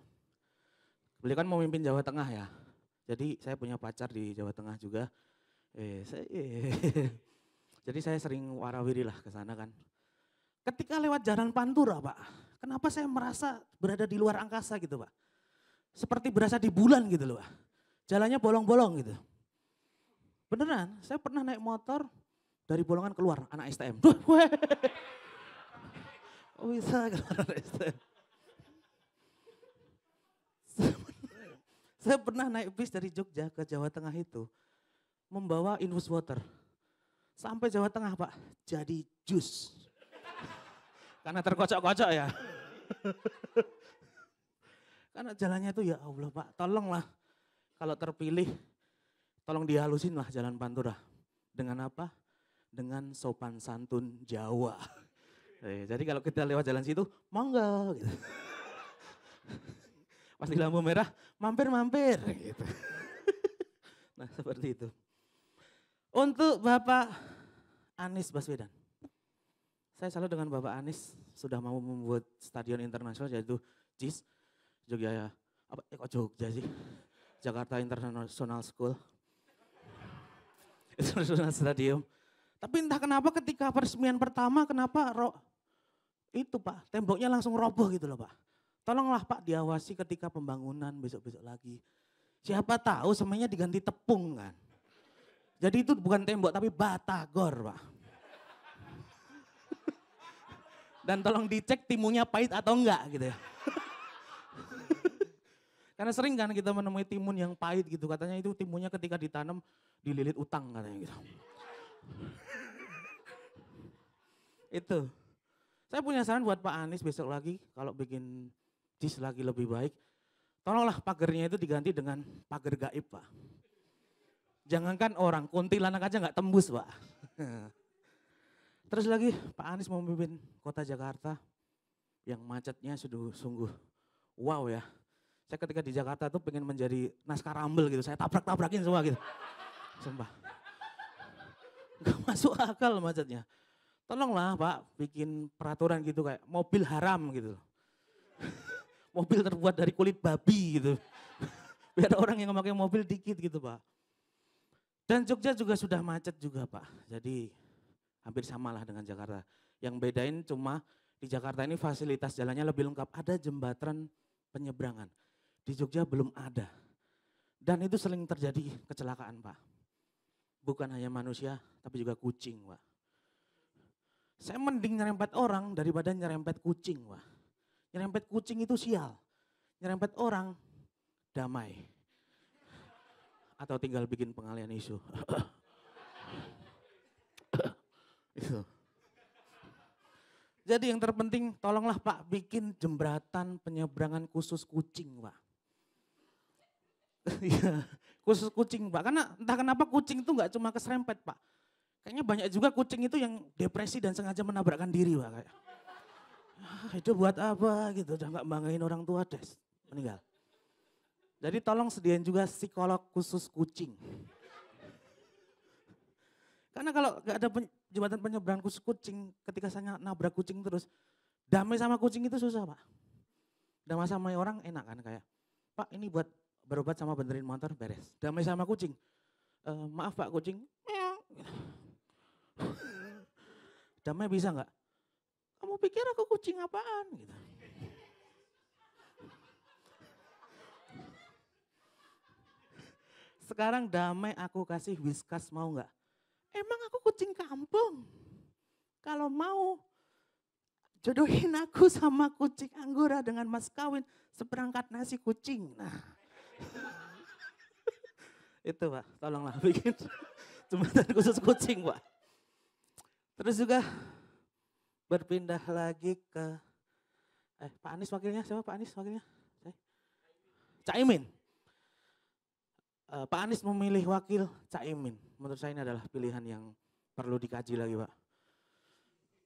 Beliau kan mau memimpin Jawa Tengah ya, jadi saya punya pacar di Jawa Tengah juga. Jadi saya sering warawiri lah ke sana kan. Ketika lewat jalan Pantura Pak, kenapa saya merasa berada di luar angkasa gitu Pak. Seperti berasa di bulan gitu loh Pak. Jalannya bolong-bolong gitu. Beneran, saya pernah naik motor dari bolongan keluar anak STM. Duh, oh bisa keluar anak STM. Saya pernah naik bis dari Jogja ke Jawa Tengah itu. Membawa infus water. Sampai Jawa Tengah Pak, jadi jus. Karena terkocok-kocok ya. Karena jalannya itu ya Allah Pak, tolonglah. Kalau terpilih, tolong dihalusin lah jalan Pantura. Dengan apa? Dengan sopan santun Jawa. Jadi kalau kita lewat jalan situ, monggo gitu. Pas di lampu merah, mampir-mampir gitu. Nah seperti itu. Untuk Bapak Anies Baswedan. Saya salut dengan Bapak Anies sudah mau membuat stadion internasional yaitu JIS. Jogja, kok Jogja sih? Jakarta International School. International Stadium. Tapi entah kenapa ketika peresmian pertama, kenapa itu Pak, temboknya langsung roboh gitu loh Pak. Tolonglah Pak diawasi ketika pembangunan besok-besok lagi. Siapa tahu semuanya diganti tepung kan. Jadi itu bukan tembok tapi batagor Pak. Dan tolong dicek timunnya pahit atau enggak gitu ya. Karena sering kan kita menemui timun yang pahit gitu. Katanya itu timunnya ketika ditanam dililit utang katanya gitu. Itu. Saya punya saran buat Pak Anies besok lagi kalau bikin JIS lagi lebih baik. Tolonglah pagernya itu diganti dengan pagar gaib Pak. Jangankan orang, kuntilanak aja nggak tembus Pak. Terus lagi Pak Anies mau memimpin kota Jakarta yang macetnya sudah sungguh wow ya. Saya ketika di Jakarta tuh pengen menjadi naskah Rambel gitu, saya tabrak-tabrakin semua gitu. Sumpah. Gak masuk akal macetnya. Tolonglah Pak bikin peraturan gitu kayak mobil haram gitu. Mobil terbuat dari kulit babi gitu. Biar orang yang memakai mobil dikit gitu Pak. Dan Jogja juga sudah macet juga Pak. Jadi hampir samalah dengan Jakarta. Yang bedain cuma di Jakarta ini fasilitas jalannya lebih lengkap. Ada jembatan penyeberangan. Di Jogja belum ada. Dan itu sering terjadi kecelakaan Pak. Bukan hanya manusia tapi juga kucing Pak. Saya mending nyerempet orang daripada nyerempet kucing Pak. Nyerempet kucing itu sial. Nyerempet orang damai. Atau tinggal bikin pengalian isu. Itu. Jadi yang terpenting tolonglah Pak bikin jembatan penyeberangan khusus kucing Pak. Iya, khusus kucing Pak. Karena entah kenapa kucing itu nggak cuma keserempet Pak. Kayaknya banyak juga kucing itu yang depresi dan sengaja menabrakkan diri Pak. Kayak, itu buat apa gitu, udah nggak banggain orang tua des, meninggal. Jadi tolong sediain juga psikolog khusus kucing. Karena kalau nggak ada jembatan penyeberangan khusus kucing, ketika saya nabrak kucing terus, damai sama kucing itu susah Pak. Damai sama orang enak kan kayak, Pak ini buat berobat sama benerin motor beres. Damai sama kucing, maaf Pak kucing, damai bisa nggak? Kamu pikir aku kucing apaan gitu. Sekarang damai aku kasih Whiskas mau nggak? Emang aku kucing kampung. Kalau mau jodohin aku sama kucing Anggora dengan mas kawin seperangkat nasi kucing. Nah. Itu Pak, tolonglah bikin jembatan khusus kucing Pak. Terus juga berpindah lagi ke Pak Anies wakilnya, siapa Pak Anies wakilnya? Caimin. Pak Anies memilih wakil Caimin. Menurut saya ini adalah pilihan yang perlu dikaji lagi Pak.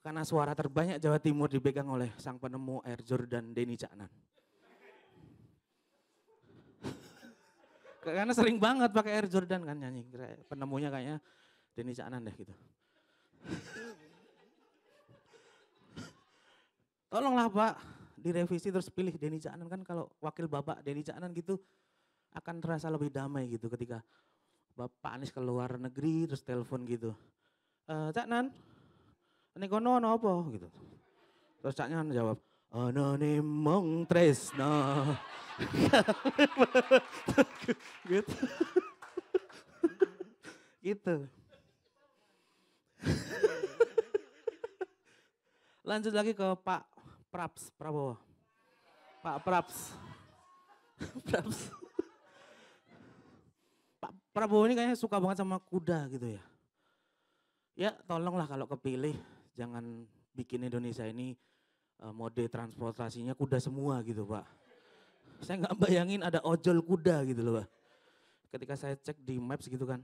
Karena suara terbanyak Jawa Timur dipegang oleh sang penemu Air Jordan Denny Caknan. Karena sering banget pakai Air Jordan kan nyanyi. Penemunya kayaknya Denny Caknan deh gitu. Tolonglah Pak direvisi terus pilih Denny Caknan kan kalau wakil Bapak Denny Caknan gitu akan terasa lebih damai gitu ketika Bapak Anies ke luar negeri terus telepon gitu. Caknan, ini kono apa gitu. Terus Caknya jawab, anonim mong tresno. Gitu. Gitu. Lanjut lagi ke Pak Prabowo. Pak Praps. Pak Prabowo ini kayaknya suka banget sama kuda gitu ya. Ya tolonglah kalau kepilih jangan bikin Indonesia ini mode transportasinya kuda semua gitu Pak. Saya nggak bayangin ada ojol kuda gitu loh Pak. Ketika saya cek di Maps gitu kan.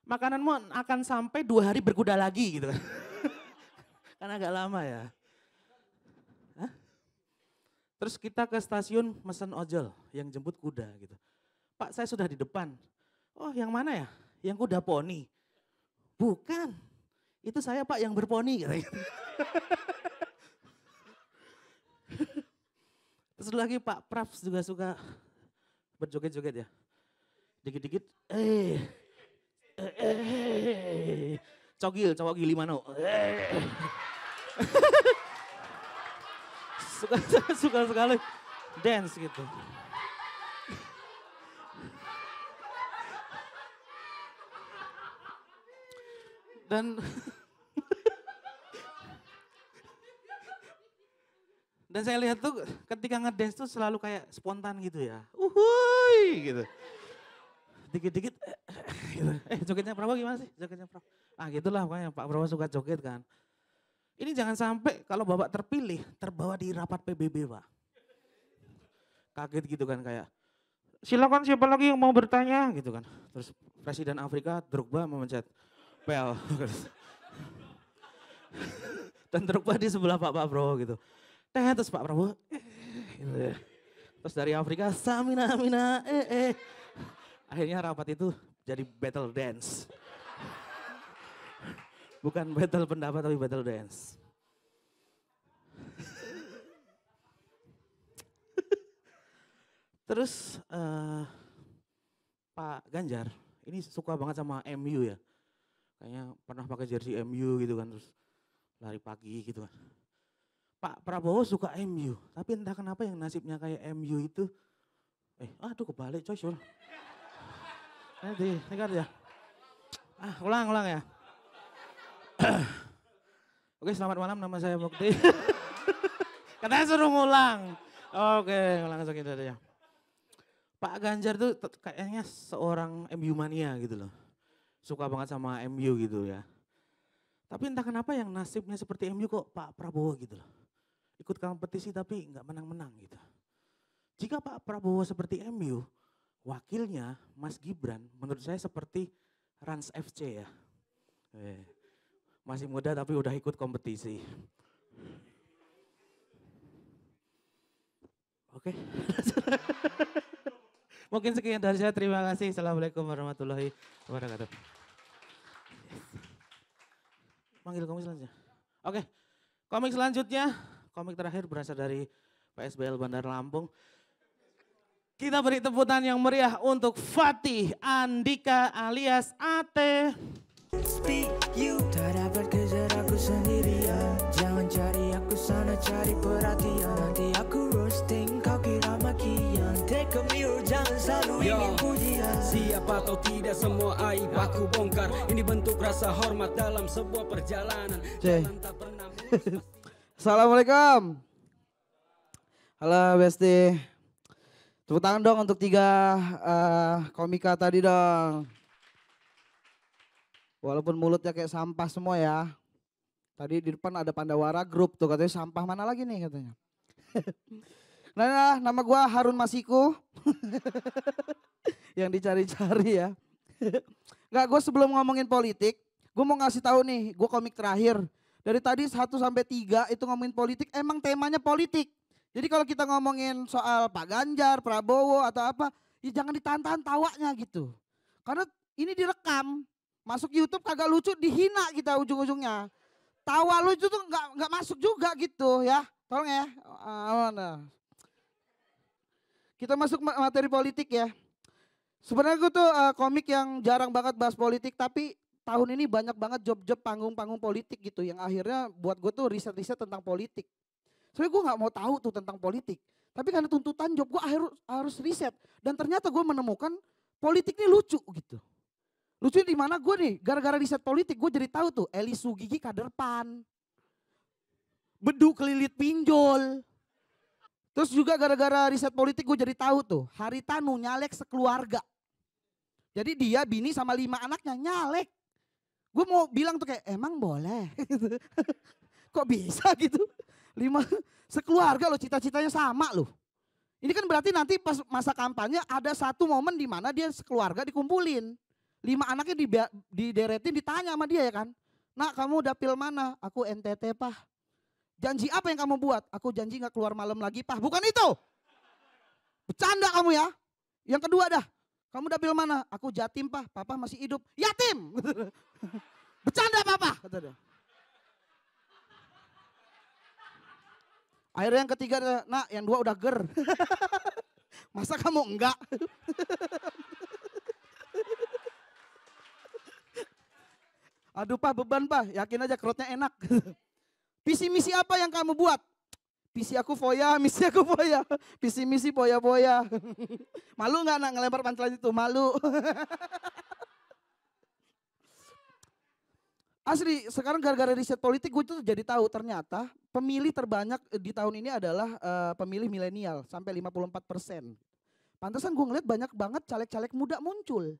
Makananmu akan sampai 2 hari berkuda lagi gitu kan. Kan agak lama ya. Hah? Terus kita ke stasiun mesen ojol yang jemput kuda gitu. Pak saya sudah di depan. Oh yang mana ya? Yang kuda poni. Bukan. Itu saya Pak yang berponi gitu. Terus lagi Pak Praps juga suka berjoget-joget ya. Dikit-dikit cogil mano. Suka sekali dance gitu. Dan saya lihat tuh ketika ngedance tuh selalu kayak spontan gitu ya. Uhuy gitu. Dikit-dikit gitu. Jogetnya Prabowo gimana sih? Jogetnya Prabowo. Ah gitulah pokoknya Pak Prabowo suka joget kan. Ini jangan sampai kalau Bapak terpilih terbawa di rapat PBB Pak. Kaget gitu kan kayak. Silakan siapa lagi yang mau bertanya gitu kan. Terus Presiden Afrika Drogba memencet pel. Dan Drogba di sebelah Pak Prabowo gitu. Terus Pak Prabowo gitu ya. Terus dari Afrika Samina Mina Akhirnya rapat itu jadi battle dance. Bukan battle pendapat tapi battle dance. Terus Pak Ganjar ini suka banget sama MU ya. Kayaknya pernah pakai jersey MU gitu kan, terus lari pagi gitu kan. Pak Prabowo suka MU, tapi entah kenapa yang nasibnya kayak MU itu, aduh kebalik coy sur. Nanti, dengar ya. Ulang ya. Oke, selamat malam, nama saya Mukti. Katanya suruh ngulang. Oke, ngulang saja ya. Pak Ganjar tuh kayaknya seorang MU mania gitu loh. Suka banget sama MU gitu ya. Tapi entah kenapa yang nasibnya seperti MU kok Pak Prabowo gitu loh. Ikut kompetisi tapi nggak menang-menang gitu. Jika Pak Prabowo seperti MU, wakilnya Mas Gibran menurut saya seperti Rans FC ya. Masih muda tapi udah ikut kompetisi. Oke. Mungkin sekian dari saya, terima kasih. Assalamualaikum warahmatullahi wabarakatuh. Panggil komik selanjutnya. Oke, komik selanjutnya, komik terakhir berasal dari PSBL Bandar Lampung. Kita beri tepukan yang meriah untuk Fatih Andika alias Ate. Speak you, tak dapat kejar aku sendirian. Jangan cari aku sana, cari perhatian. Nanti aku roasting, kau kira makian. Take a mirror, jangan selalu ingin pujian. Siapa atau tidak semua aib aku bongkar. Ini bentuk rasa hormat dalam sebuah perjalanan. Jalan tak pernah Assalamualaikum. Halo Besti. Tepuk tangan dong untuk 3 komika tadi dong. Walaupun mulutnya kayak sampah semua ya. Tadi di depan ada Pandawara Group tuh katanya sampah mana lagi nih katanya. Nah, nama gue Harun Masiku. Yang dicari-cari ya. Enggak, gue sebelum ngomongin politik, gue mau ngasih tahu nih, gue komik terakhir. Dari tadi 1 sampai 3 itu ngomongin politik, emang temanya politik. Jadi kalau kita ngomongin soal Pak Ganjar, Prabowo atau apa, ya jangan ditahan-tahan tawanya gitu. Karena ini direkam, masuk YouTube kagak lucu, dihina kita ujung-ujungnya. Tawa lucu tuh nggak masuk juga gitu ya. Tolong ya. Kita masuk materi politik ya. Sebenarnya gue tuh komik yang jarang banget bahas politik, tapi tahun ini banyak banget job-job panggung-panggung politik gitu yang akhirnya buat gue tuh riset-riset tentang politik. Sebenarnya gue nggak mau tahu tuh tentang politik. Tapi karena tuntutan job gue harus riset. Dan ternyata gue menemukan politik ini lucu gitu. Lucu di mana gue nih, gara-gara riset politik gue jadi tahu tuh Eli Sugigi kader PAN. Bedu kelilit pinjol. Terus juga gara-gara riset politik gue jadi tahu tuh Haritanu nyalek sekeluarga. Jadi dia bini sama 5 anaknya nyalek. Gue mau bilang tuh kayak emang boleh. Kok bisa gitu? 5 sekeluarga loh, cita-citanya sama loh. Ini kan berarti nanti pas masa kampanye ada satu momen di mana dia sekeluarga dikumpulin. 5 anaknya dideretin, ditanya sama dia ya kan. Nak kamu dapil mana? Aku NTT Pak. Janji apa yang kamu buat? Aku janji gak keluar malam lagi Pak. Bukan itu. Bercanda kamu ya. Yang kedua dah. Kamu dapil mana? Aku Jatim Pak. Papa masih hidup. Yatim. Bercanda Papa. Kata dia. Akhirnya yang ketiga, nak yang 2 udah ger. Masa kamu enggak? Aduh Pak beban Pak, yakin aja kerutnya enak. Visi misi apa yang kamu buat? Visi aku foya, misi aku foya. Visi misi foya-foya. Malu gak nak ngelempar pancelan itu? Malu. Asli sekarang gara-gara riset politik gue tuh jadi tahu ternyata pemilih terbanyak di tahun ini adalah pemilih milenial sampai 54%. Pantesan gue ngeliat banyak banget caleg-caleg muda muncul.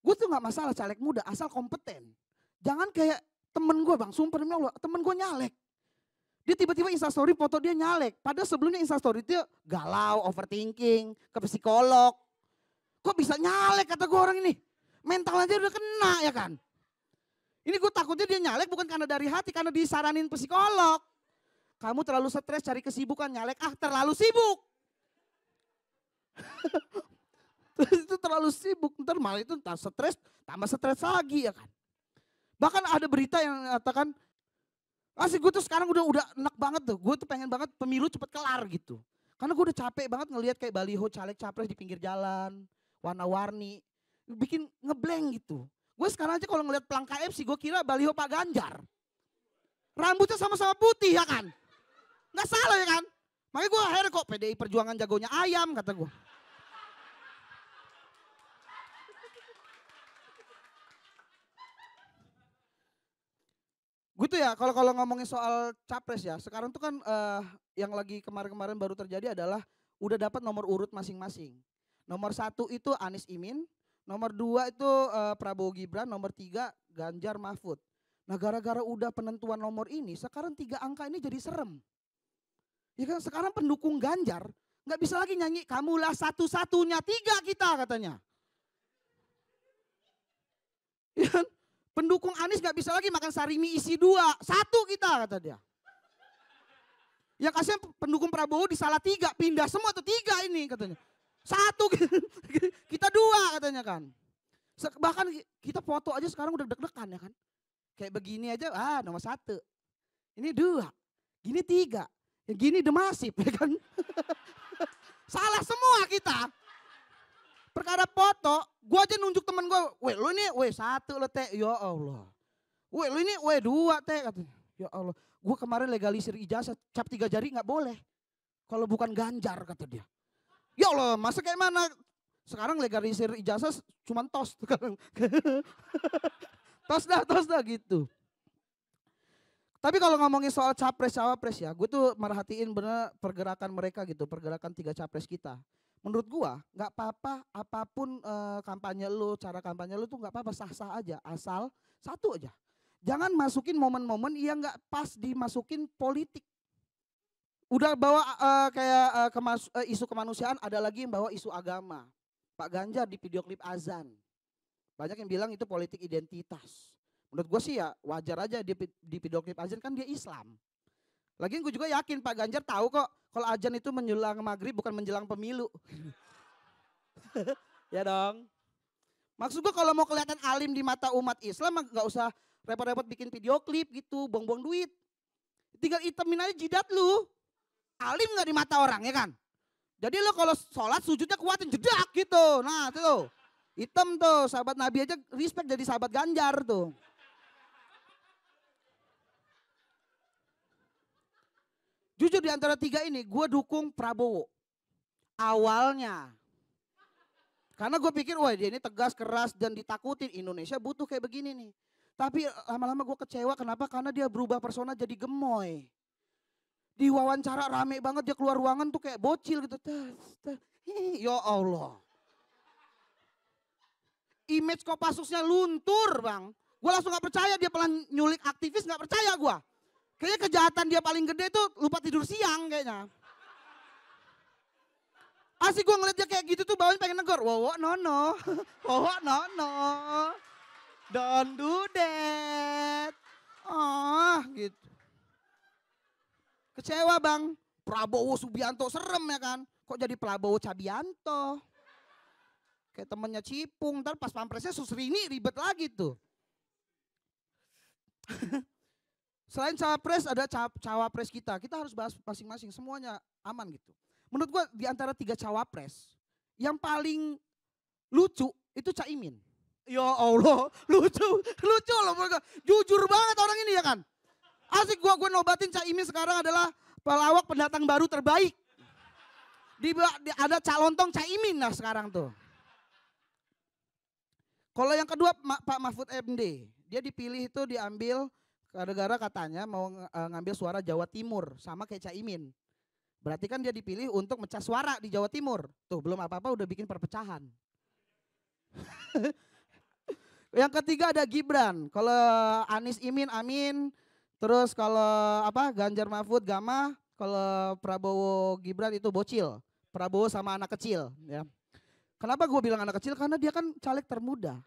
Gue tuh gak masalah caleg muda asal kompeten. Jangan kayak temen gue Bang, sumpah demi Allah, temen gue nyalek. Dia tiba-tiba instastory foto dia nyalek. Padahal sebelumnya instastory dia galau, overthinking, ke psikolog. Kok bisa nyalek kata gue orang ini? Mental aja udah kena ya kan? Ini gue takutnya dia nyalek bukan karena dari hati, karena disaranin psikolog. Kamu terlalu stres cari kesibukan, nyalek terlalu sibuk. Terus itu terlalu sibuk, ntar malah itu stres, tambah stres lagi ya kan. Bahkan ada berita yang mengatakan, asli gue tuh sekarang udah enak banget tuh, gue tuh pengen banget pemilu cepet kelar gitu. Karena gue udah capek banget ngelihat kayak baliho caleg capres di pinggir jalan, warna-warni, bikin ngeblank gitu. Gue sekarang aja kalau ngeliat pelang KFC gue kira baliho Pak Ganjar. Rambutnya sama-sama putih ya kan. Gak salah ya kan. Makanya gue akhirnya kok PDI Perjuangan jagonya ayam kata gue. Gue tuh ya kalau ngomongin soal capres ya. Sekarang tuh kan yang lagi kemarin-kemarin baru terjadi adalah udah dapat nomor urut masing-masing. Nomor 1 itu Anies Imin. Nomor 2 itu Prabowo Gibran, nomor 3 Ganjar Mahfud. Nah gara-gara udah penentuan nomor ini, sekarang 3 angka ini jadi serem. Ya kan sekarang pendukung Ganjar nggak bisa lagi nyanyi kamulah satu-satunya 3 kita katanya. Ya kan? Pendukung Anies nggak bisa lagi makan sarimi isi 2, 1 kita kata dia. Yang kasihan pendukung Prabowo disalah 3, pindah semua tuh 3 ini katanya. 1 kita 2 katanya kan. Bahkan kita foto aja sekarang udah deg-degan ya kan. Kayak begini aja nomor 1. Ini 2. Gini 3. Ya gini demasif ya kan. Salah semua kita. Perkara foto, gue aja nunjuk temen gue. Weh lu ini 1 lo teh. Ya Allah. Weh lu ini 2 teh katanya. Ya Allah. Gue kemarin legalisir ijazah cap 3 jari gak boleh. Kalau bukan Ganjar kata dia. Ya Allah, masa kayak mana? Sekarang legalisir ijazah cuma tos. tos dah gitu. Tapi kalau ngomongin soal capres-cawapres ya, gue tuh merhatiin bener pergerakan mereka gitu, pergerakan 3 capres kita. Menurut gue gak apa-apa apapun kampanye lu, cara kampanye lu tuh gak apa-apa, sah-sah aja. Asal 1 aja. Jangan masukin momen-momen yang gak pas dimasukin politik. Udah bawa isu kemanusiaan, ada lagi yang bawa isu agama. Pak Ganjar di video klip azan. Banyak yang bilang itu politik identitas. Menurut gue sih ya wajar aja di video klip azan kan dia Islam. Lagian gue juga yakin Pak Ganjar tahu kok kalau azan itu menjelang maghrib bukan menjelang pemilu. Ya dong. Maksud gue kalau mau kelihatan alim di mata umat Islam gak usah repot-repot bikin video klip gitu, buang-buang duit. Tinggal itemin aja jidat lu. Alim gak di mata orang ya kan. Jadi lo kalau sholat sujudnya kuatin jedak gitu. Nah tuh hitam tuh sahabat Nabi aja respect jadi sahabat Ganjar tuh. Jujur di antara tiga ini gue dukung Prabowo. Awalnya. Karena gue pikir wah dia ini tegas, keras dan ditakutin. Indonesia butuh kayak begini nih. Tapi lama-lama gue kecewa kenapa? Karena dia berubah persona jadi gemoy. Di wawancara rame banget dia keluar ruangan tuh kayak bocil gitu. Ya Allah. Image Kopassusnya luntur bang. Gue langsung gak percaya dia pelan nyulik aktivis, gak percaya gue. Kayaknya kejahatan dia paling gede tuh lupa tidur siang kayaknya. Asik gue ngeliat dia kayak gitu tuh bawahnya pengen negor. Wowo nono, wowo nono. Don't do that. Gitu. Kecewa bang. Prabowo Subianto serem ya kan. Kok jadi Prabowo Cabianto. Kayak temennya Cipung. Ntar pas pampresnya Susrini ribet lagi tuh. Selain cawapres ada cawapres kita. Kita harus bahas masing-masing semuanya aman gitu. Menurut gua di antara tiga cawapres yang paling lucu itu Caimin. Ya Allah, lucu loh mereka. Jujur banget orang ini ya kan. Asik gua nobatin Caimin sekarang adalah pelawak pendatang baru terbaik. Ada calontong Caimin lah sekarang tuh. Kalau yang kedua Pak Mahfud MD, dia dipilih itu diambil gara-gara katanya mau ngambil suara Jawa Timur sama kayak Caimin. Berarti kan dia dipilih untuk mecah suara di Jawa Timur. Tuh belum apa-apa udah bikin perpecahan. Yang ketiga ada Gibran. Kalau Anies Imin Amin. Terus kalau Ganjar Mahfud Gama. Kalau Prabowo Gibran itu bocil. Prabowo sama anak kecil. Ya. Kenapa gue bilang anak kecil? Karena dia kan caleg termuda.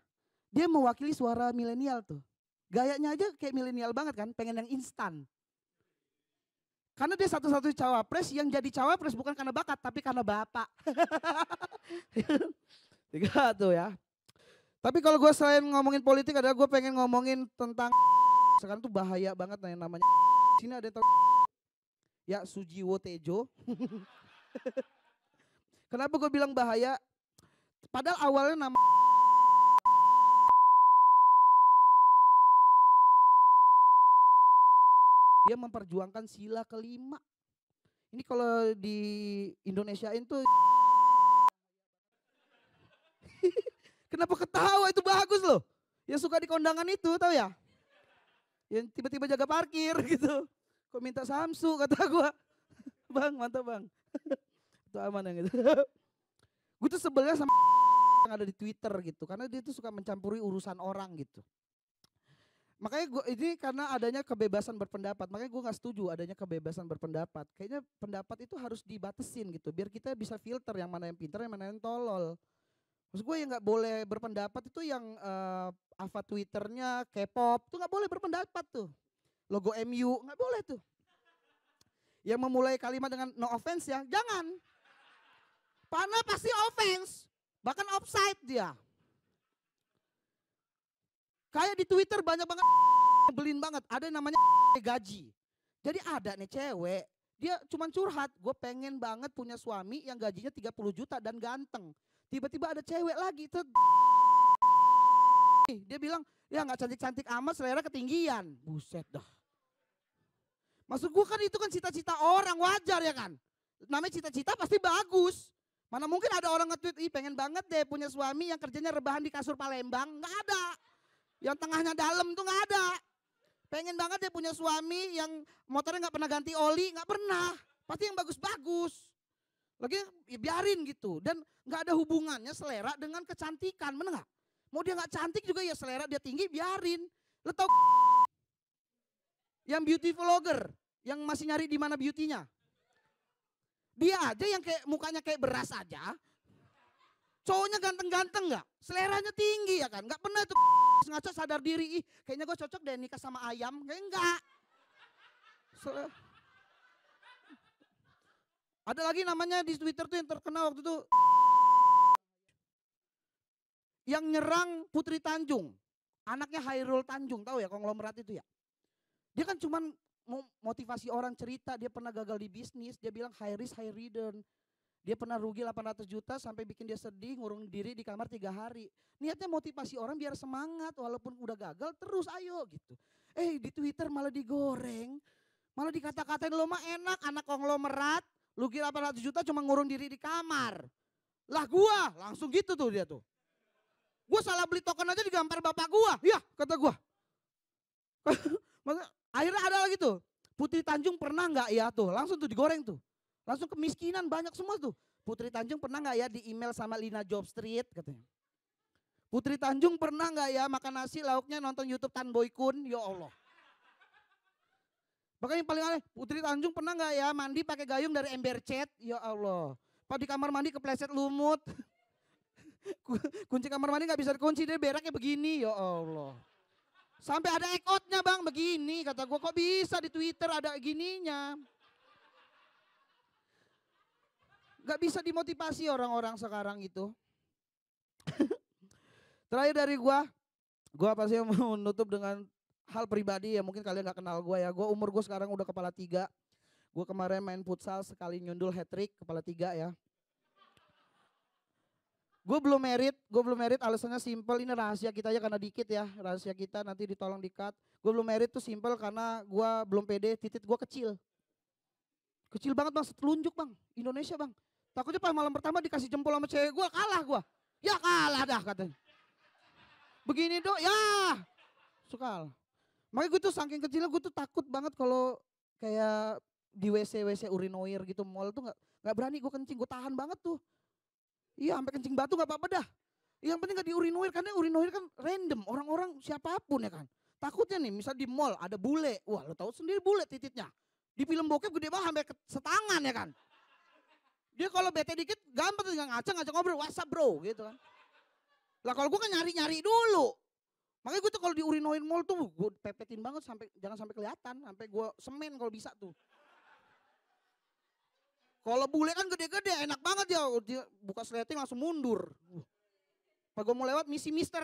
Dia mewakili suara milenial tuh. Gayanya aja kayak milenial banget kan. Pengen yang instan. Karena dia satu-satunya cawapres yang jadi cawapres bukan karena bakat tapi karena bapak. Tiga tuh ya. Tapi kalau gue selain ngomongin politik adalah gue pengen ngomongin tentang sekarang tuh bahaya banget yang namanya. Sini ada yang tahu ya Sujiwo Tejo. Kenapa gue bilang bahaya? Padahal awalnya nama dia memperjuangkan sila kelima. Ini kalau di Indonesiain tuh kenapa ketawa itu bagus loh. Yang suka di kondangan itu tahu ya. Yang tiba-tiba jaga parkir gitu. Kok minta samsu kata gue. Bang mantap bang. Itu aman yang gitu. Gue tuh sebelnya sama yang ada di Twitter gitu. Karena dia tuh suka mencampuri urusan orang gitu. Makanya gue ini karena adanya kebebasan berpendapat. Makanya gue gak setuju adanya kebebasan berpendapat. Kayaknya pendapat itu harus dibatasin gitu. Biar kita bisa filter yang mana yang pintar, yang mana yang tolol. Maksud gue yang gak boleh berpendapat itu yang apa Twitternya K-pop. Itu gak boleh berpendapat tuh. Logo MU gak boleh tuh. Yang memulai kalimat dengan no offense ya. Jangan. Karena pasti offense. Bahkan offside dia. Kayak di Twitter banyak banget belin banget. Ada yang namanya gaji. Jadi ada nih cewek. Dia cuman curhat. Gue pengen banget punya suami yang gajinya 30 juta dan ganteng. Tiba-tiba ada cewek lagi. Dia bilang ya gak cantik-cantik amat selera ketinggian. Buset dah. Maksud gue kan itu kan cita-cita orang wajar ya kan. Namanya cita-cita pasti bagus. Mana mungkin ada orang nge-tweet, ih pengen banget deh punya suami yang kerjanya rebahan di kasur Palembang. Gak ada. Yang tengahnya dalam tuh gak ada. Pengen banget deh punya suami yang motornya gak pernah ganti oli. Gak pernah. Pasti yang bagus-bagus. Lagi ya biarin gitu. Dan gak ada hubungannya selera dengan kecantikan. Bener gak? Mau dia gak cantik juga ya selera dia tinggi biarin. Lo tau yang beauty vlogger. Yang masih nyari di mana beauty-nya. Dia aja yang kayak mukanya kayak beras aja. Cowoknya ganteng-ganteng gak? Seleranya tinggi ya kan? Gak pernah tuh ngaco sadar diri. Ih kayaknya gue cocok deh nikah sama ayam. Kayak enggak. Ada lagi namanya di Twitter tuh yang terkenal waktu itu. Yang nyerang Putri Tanjung. Anaknya Hairul Tanjung. Tahu ya konglomerat itu ya. Dia kan cuman motivasi orang cerita. Dia pernah gagal di bisnis. Dia bilang high risk high return. Dia pernah rugi 800 juta sampai bikin dia sedih, ngurung diri di kamar 3 hari. Niatnya motivasi orang biar semangat walaupun udah gagal terus ayo gitu. Di Twitter malah digoreng. Malah dikata-katain lo mah enak, anak konglomerat. Lu kira 800 juta cuma ngurung diri di kamar. Lah gua langsung gitu tuh dia tuh. Gua salah beli token aja digampar bapak gua. Ya kata gua. Akhirnya ada lagi tuh. Putri Tanjung pernah nggak ya tuh. Langsung tuh digoreng tuh. Langsung kemiskinan banyak semua tuh. Putri Tanjung pernah nggak ya di email sama Lina Job Street katanya. Putri Tanjung pernah nggak ya makan nasi lauknya nonton YouTube Tan Boy Kun. Ya Allah. Bahkan yang paling aneh, Putri Tanjung pernah nggak ya mandi pakai gayung dari ember cat? Ya Allah. Pas di kamar mandi kepleset lumut. Kunci kamar mandi nggak bisa dikunci, dia beraknya begini. Ya Allah. Sampai ada ekotnya bang begini. Kata gue kok bisa di Twitter ada gininya. Gak bisa dimotivasi orang-orang sekarang itu. Terakhir dari gue pasti mau menutup dengan hal pribadi ya, mungkin kalian gak kenal gue ya. Umur gue sekarang udah kepala 3. Gue kemarin main futsal sekali nyundul hat-trick kepala 3 ya. Gue belum merit alasannya simple, ini rahasia kita aja karena dikit ya. Rahasia kita nanti ditolong di-cut. Gue belum merit tuh simple karena gue belum pede, titik gue kecil. Kecil banget bang, setelunjuk bang, Indonesia bang. Takutnya pas malam pertama dikasih jempol sama cewek gue, kalah gue. Ya kalah dah katanya. Begini dong, ya suka. Makanya gue tuh saking kecilnya gue tuh takut banget kalau kayak di WC urinoir gitu mall tuh nggak berani gue kencing, gue tahan banget tuh. Iya sampai kencing batu nggak apa-apa dah. Yang penting nggak di urinoir karena urinoir kan random orang-orang siapapun ya kan. Takutnya nih misal di mall ada bule, wah lo tahu sendiri bule titiknya. Di film bokep gede banget sampai setangan ya kan. Dia kalau bete dikit gampang tuh ngajak ngobrol, WhatsApp bro gitu kan. Lah kalau gue kan nyari-nyari dulu. Makanya gue tuh kalau di urinoir mall tuh gue pepetin banget sampai jangan sampai kelihatan, sampai gue semen kalau bisa tuh. Kalau bule kan gede-gede enak banget dia buka sleting langsung mundur. Pas gue mau lewat misi mister.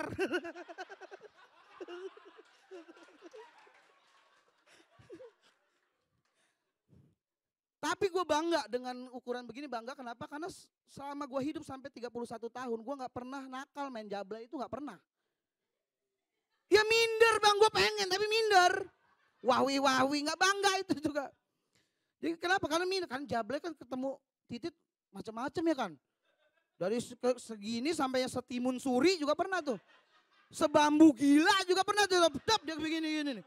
Tapi gue bangga dengan ukuran begini, bangga kenapa? Karena selama gue hidup sampai 31 tahun gue gak pernah nakal main jabla itu gak pernah. Ya minder bang, gue pengen tapi minder. Wahwi gak bangga itu juga. Jadi kenapa? Karena minder, kan jabla kan ketemu titit macam-macam ya kan. Dari segini sampai yang setimun suri juga pernah tuh. Sebambu gila juga pernah tuh. Dap dia begini-gini nih.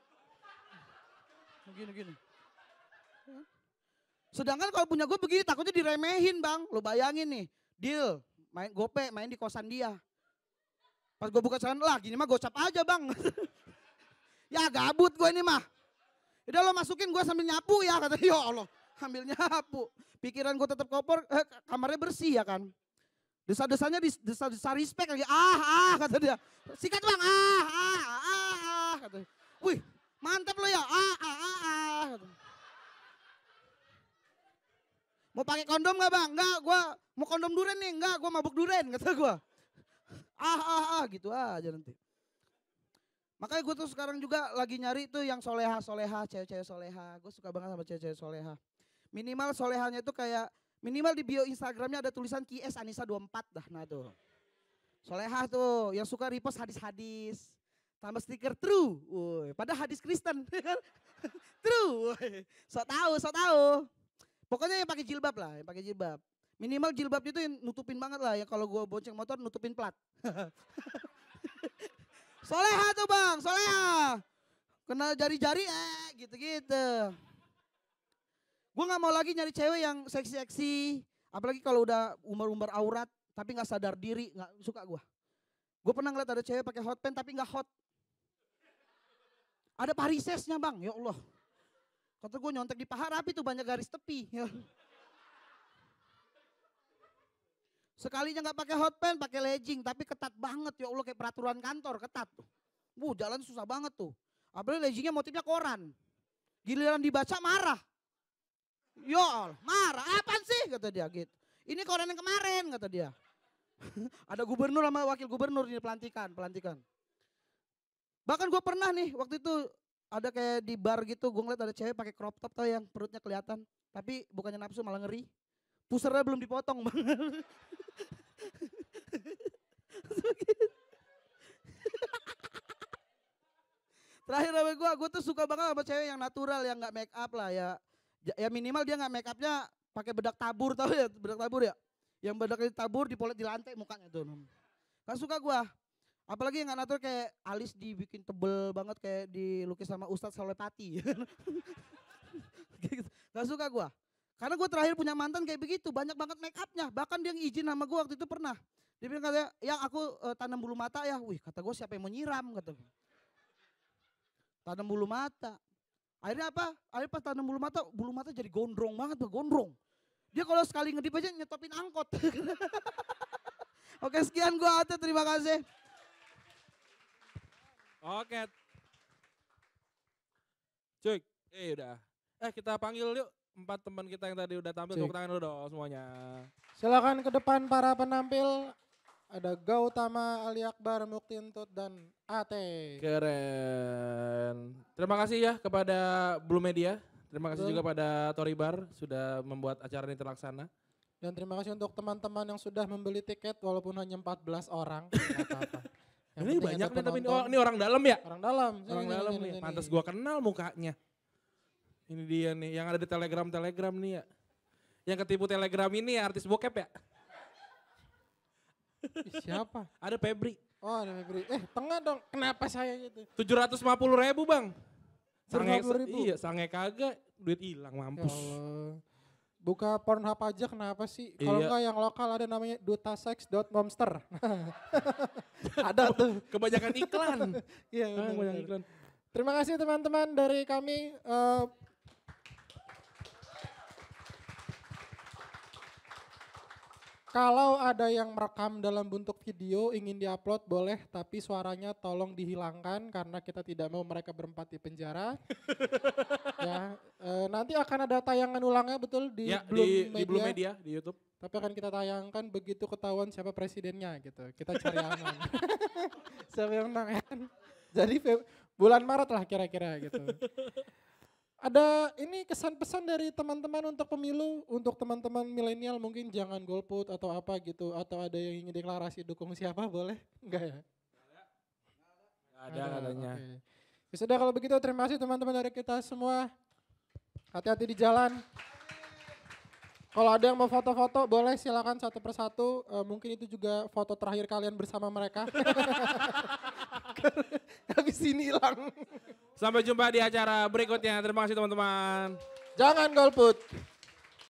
Begini-gini. Sedangkan kalau punya gue begini takutnya diremehin bang. Lo bayangin nih, deal main gope, main di kosan dia. Pas gue buka celana, lah gini mah gocap aja bang. Ya gabut gue ini mah. Udah lo masukin gue sambil nyapu ya kata, ya Allah sambil nyapu. Pikiran gue tetap kotor, kamarnya bersih ya kan. Desa-desanya desa respect lagi, kata dia. Sikat bang, kata. Wih mantap lo ya, kata. Mau pakai kondom gak bang? Enggak, gue mau kondom duren nih, enggak gue mabuk duren kata gue. Gitu aja nanti. Makanya gue tuh sekarang juga lagi nyari tuh yang soleha, cewek-cewek soleha. Gue suka banget sama cewek-cewek soleha. Minimal solehanya tuh kayak, minimal di bio Instagramnya ada tulisan QS Anissa 24 dah. Nah tuh. Soleha tuh yang suka repost hadis-hadis. Tambah stiker true. Padahal hadis Kristen. True. Sok tahu. Pokoknya yang pakai jilbab lah, yang pakai jilbab. Minimal jilbab itu yang nutupin banget lah. Ya kalau gue bonceng motor nutupin plat. Soleha tuh bang, soleha. Kena jari-jari gitu-gitu. Gue gak mau lagi nyari cewek yang seksi-seksi. Apalagi kalau udah umbar-umbar aurat tapi gak sadar diri, gak suka gue. Gue pernah ngeliat ada cewek pakai hot pants tapi gak hot. Ada parisesnya bang, ya Allah. Kata gue nyontek di paha rapi tuh banyak garis tepi. Ya. Sekalinya nggak pakai hot pants, pakai legging, tapi ketat banget ya Allah kayak peraturan kantor ketat tuh. Jalan susah banget tuh. Apalagi leggingnya motifnya koran. Giliran dibaca marah. Ya Allah, marah apaan sih kata dia gitu. Ini koran yang kemarin kata dia. Ada gubernur sama wakil gubernur ini pelantikan. Bahkan gue pernah nih waktu itu ada kayak di bar gitu, gue ngeliat ada cewek pakai crop top tau yang perutnya kelihatan. Tapi bukannya nafsu malah ngeri. Pusernya belum dipotong bang. Terakhir sama gue tuh suka banget sama cewek yang natural, yang nggak make up lah ya. Ya minimal dia nggak make upnya pakai bedak tabur, tahu ya bedak tabur ya? Yang bedaknya tabur dipolet di lantai mukanya tuh. Gak suka gue. Apalagi yang nggak natural kayak alis dibikin tebel banget kayak dilukis sama Ustadz Solepati. Gak suka gue. Karena gue terakhir punya mantan kayak begitu, banyak banget make upnya. Bahkan dia izin sama gue waktu itu pernah. Dia bilang katanya, yang aku tanam bulu mata ya. Wih kata gue siapa yang mau nyiram kata gue. Tanam bulu mata. Akhirnya apa? Akhirnya pas tanam bulu mata jadi gondrong banget, gondrong. Dia kalau sekali ngedip aja nyetopin angkot. Oke sekian gue Ate, terima kasih. Oke. Cuy, udah. Kita panggil yuk 4 teman kita yang tadi udah tampil, tepuk tangan dulu dong semuanya. Silakan ke depan para penampil. Ada Gautama, Ali Akbar, Muktintut, dan Ate. Keren. Terima kasih ya kepada Blue Media. Terima kasih juga pada Toribar sudah membuat acara ini terlaksana. Dan terima kasih untuk teman-teman yang sudah membeli tiket walaupun hanya 14 orang. Gak apa-apa. Ini banyak nih tapi ini orang dalam ya? Orang dalam. Orang dalam nih. Pantes gua kenal mukanya. Ini dia nih yang ada di Telegram nih ya. Yang ketipu Telegram ini ya artis bokep ya? Siapa? Ada Febri. Oh ada Febri. Tengah dong. Kenapa saya gitu? 750.000 bang. 750.000? Iya sange kagak. Duit hilang mampus. Ya Allah. Buka Pornhub aja kenapa sih? Kalau enggak yang lokal ada namanya dutasex.monster. Ada tuh. Kebanyakan iklan. Iya kebanyakan iklan. Terima kasih teman-teman dari kami. Kalau ada yang merekam dalam bentuk video ingin diupload boleh, tapi suaranya tolong dihilangkan karena kita tidak mau mereka berempat di penjara. Ya, nanti akan ada tayangan ulangnya betul di Blue Media di YouTube. Tapi akan kita tayangkan begitu ketahuan siapa presidennya gitu. Kita cari aman. Siapa yang menang ya kan? Jadi bulan Maret lah kira-kira gitu. Ada ini kesan-pesan dari teman-teman untuk pemilu, untuk teman-teman milenial mungkin jangan golput atau apa gitu, atau ada yang ingin deklarasi dukung siapa boleh? Enggak ya? Ada katanya. Okay. Ya sudah kalau begitu terima kasih teman-teman dari kita semua. Hati-hati di jalan. Kalau ada yang mau foto-foto boleh silakan satu persatu. Mungkin itu juga foto terakhir kalian bersama mereka. Habis ini hilang. Sampai jumpa di acara berikutnya. Terima kasih teman-teman. Jangan golput.